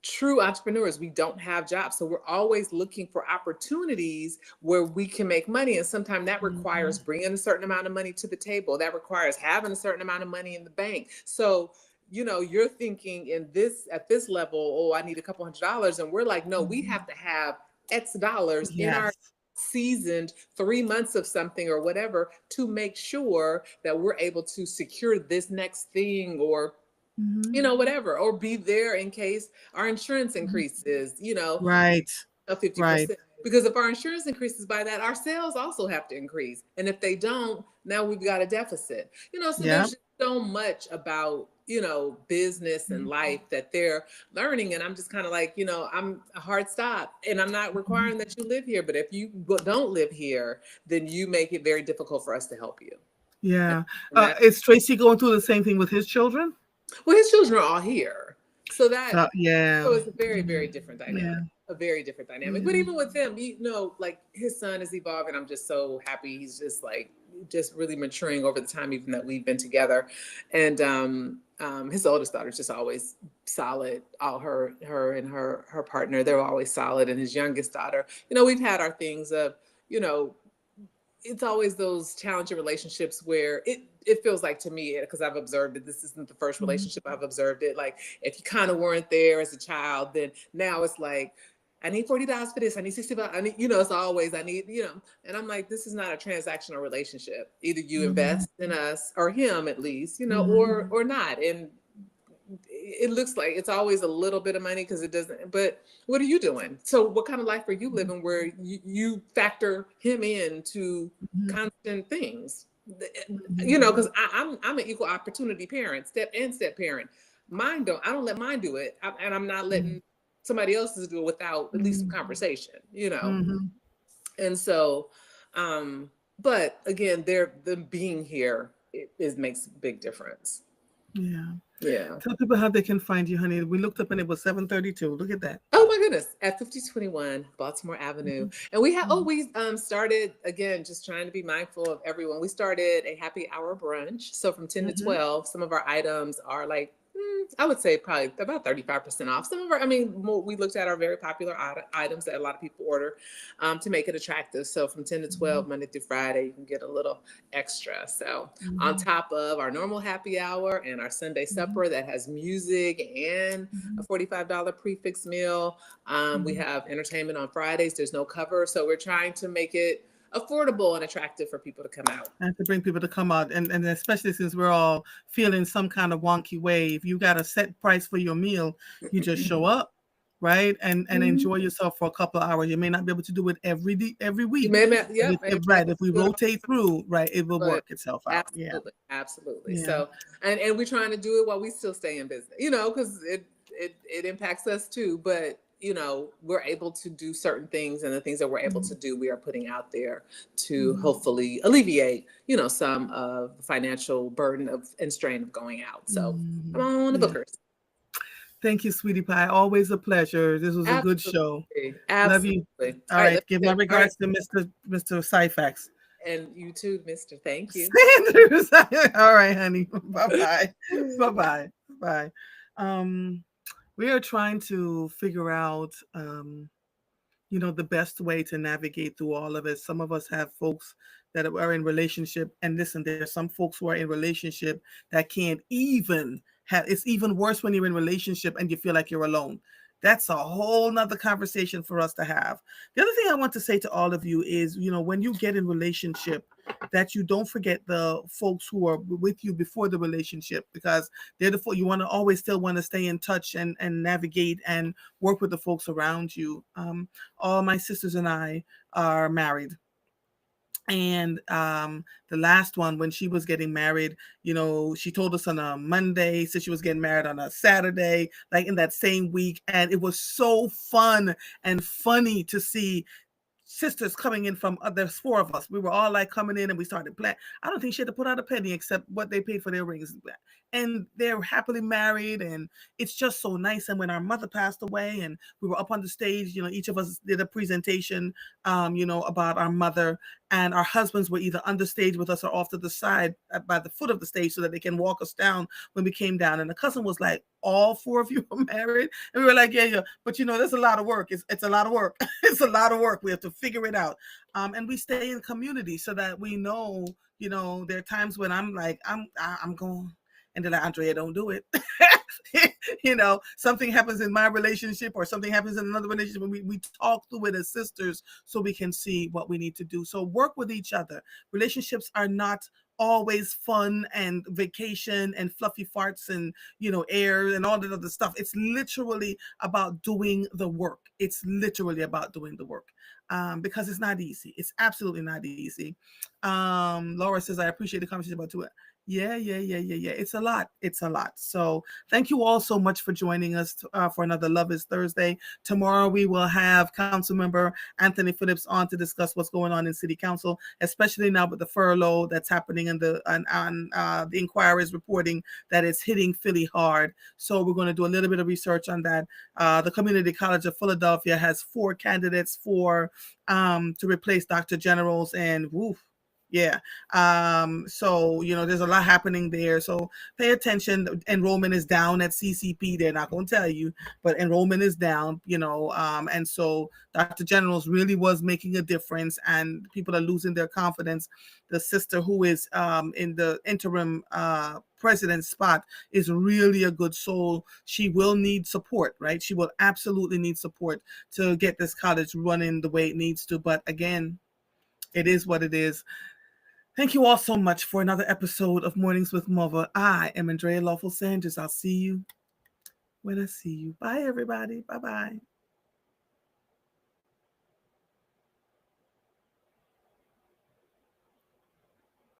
true entrepreneurs. We don't have jobs, so we're always looking for opportunities where we can make money, and sometimes that requires bringing a certain amount of money to the table. That requires having a certain amount of money in the bank. So, you know, you're thinking in this, at this level, oh, I need a couple $100s, and we're like, no, we have to have X dollars in our Yes. seasoned 3 months of something or whatever to make sure that we're able to secure this next thing, or you know, whatever, or be there in case our insurance increases, you know, Right. a Right. 50%. Because if our insurance increases by that, our sales also have to increase. And if they don't, now we've got a deficit. You know, so Yeah. there's just so much about, you know, business and life that they're learning. And I'm just kind of like, you know, I'm a hard stop, and I'm not requiring that you live here. But if you don't live here, then you make it very difficult for us to help you. Yeah. And that, Is Tracy going through the same thing with his children? well, his children are all here. So that, So yeah. so it's a very, very different Yeah. dynamic. A very different dynamic. But Yeah. even with him, you know, like his son is evolving. I'm just so happy. He's just like just really maturing over the time even that we've been together. And his oldest daughter's just always solid. All her and her partner, they're always solid. And his youngest daughter, you know, we've had our things of, you know, it's always those challenging relationships where it feels like, to me, because I've observed it, this isn't the first relationship I've observed it, like if you kind of weren't there as a child, then now it's like, I need $40 for this, I need $60, I need, you know, it's always I need, you know. And I'm like, this is not a transactional relationship. Either you invest in us, or him at least, you know, or not. And it looks like it's always a little bit of money because it doesn't, but what are you doing? So what kind of life are you living where you factor him into constant things? You know, because I'm an equal opportunity parent, step parent. I don't let mine do it. And I'm not letting somebody else's do it without at least some conversation, you know? And so, but again, them being here, it makes a big difference. Yeah. Yeah. Tell people how they can find you, honey. We looked up and it was 732. Look at that. Oh my goodness, at 5021 Baltimore Avenue. And we have, we started, again, just trying to be mindful of everyone. We started a happy hour brunch. So from 10 to 12, some of our items are like, I would say probably about 35% off. Some of our, I mean, we looked at our very popular items that a lot of people order to make it attractive. So from 10 to 12, Monday through Friday, you can get a little extra. So on top of our normal happy hour and our Sunday supper that has music and a $45 prefix meal, we have entertainment on Fridays. There's no cover. So we're trying to make it affordable and attractive for people to come out. And to bring people to come out. And especially since we're all feeling some kind of wonky way, if you got a set price for your meal, you just show up, right? And enjoy yourself for a couple of hours. You may not be able to do it every week. You may, yep, Right. If we rotate through, right, it will but work itself out. Absolutely, absolutely. Yeah. So, and we're trying to do it while we still stay in business, you know, because it impacts us too. But you know, we're able to do certain things, and the things that we're able to do, we are putting out there to hopefully alleviate, you know, some of the financial burden and strain of going out. So, come on, the bookers. Thank you, sweetie pie. Always a pleasure. This was a good show. Absolutely. Love you. All right. Give my regards to Mr. Syfax. And you too, Mister. Thank you. Sanders. All right, honey. Bye-bye. Bye-bye. Bye. We are trying to figure out, you know, the best way to navigate through all of it. Some of us have folks that are in relationship, and listen, there are some folks who are in relationship that can't even have. It's even worse when you're in relationship and you feel like you're alone. That's a whole nother conversation for us to have. The other thing I want to say to all of you is, you know, when you get in relationship, that you don't forget the folks who are with you before the relationship, because they're the you want to always still want to stay in touch and navigate and work with the folks around you. All my sisters and I are married. And the last one, when she was getting married, you know, she told us on a Monday, said she was getting married on a Saturday, like in that same week. And it was so fun and funny to see sisters coming in from there's four of us. We were all like coming in and we started planning. I don't think she had to put out a penny except what they paid for their rings. And they're happily married, and it's just so nice. And when our mother passed away and we were up on the stage, each of us did a presentation, about our mother, and our husbands were either on the stage with us or off to the side by the foot of the stage so that they can walk us down when we came down. And the cousin was like, all four of you are married? And we were like, yeah. But there's a lot of work. It's a lot of work. It's a lot of work. We have to figure it out. And we stay in community so that we know, there are times when I'm like, I'm going, and they're like, Andrea, don't do it. Something happens in my relationship or something happens in another relationship, and we talk through it as sisters so we can see what we need to do. So work with each other. Relationships are not always fun and vacation and fluffy farts and air and all that other stuff. It's literally about doing the work. It's literally about doing the work. Because it's not easy. It's absolutely not easy. Laura says, I appreciate the conversation about it. Yeah. It's a lot. It's a lot. So thank you all so much for joining us for another Love is Thursday. Tomorrow we will have Council Member Anthony Phillips on to discuss what's going on in City Council, especially now with the furlough that's happening and the Inquirer is reporting that it's hitting Philly hard. So we're going to do a little bit of research on that. The Community College of Philadelphia has 4 candidates to replace Dr. Generals, and woof. Yeah. So, there's a lot happening there. So pay attention. Enrollment is down at CCP. They're not going to tell you, but enrollment is down, and so Dr. Generals really was making a difference, and people are losing their confidence. The sister who is in the interim president spot is really a good soul. She will need support, right? She will absolutely need support to get this college running the way it needs to. But again, it is what it is. Thank you all so much for another episode of Mornings with Mother. I am Andrea Lawful Sanders. I'll see you when I see you. Bye, everybody. Bye-bye.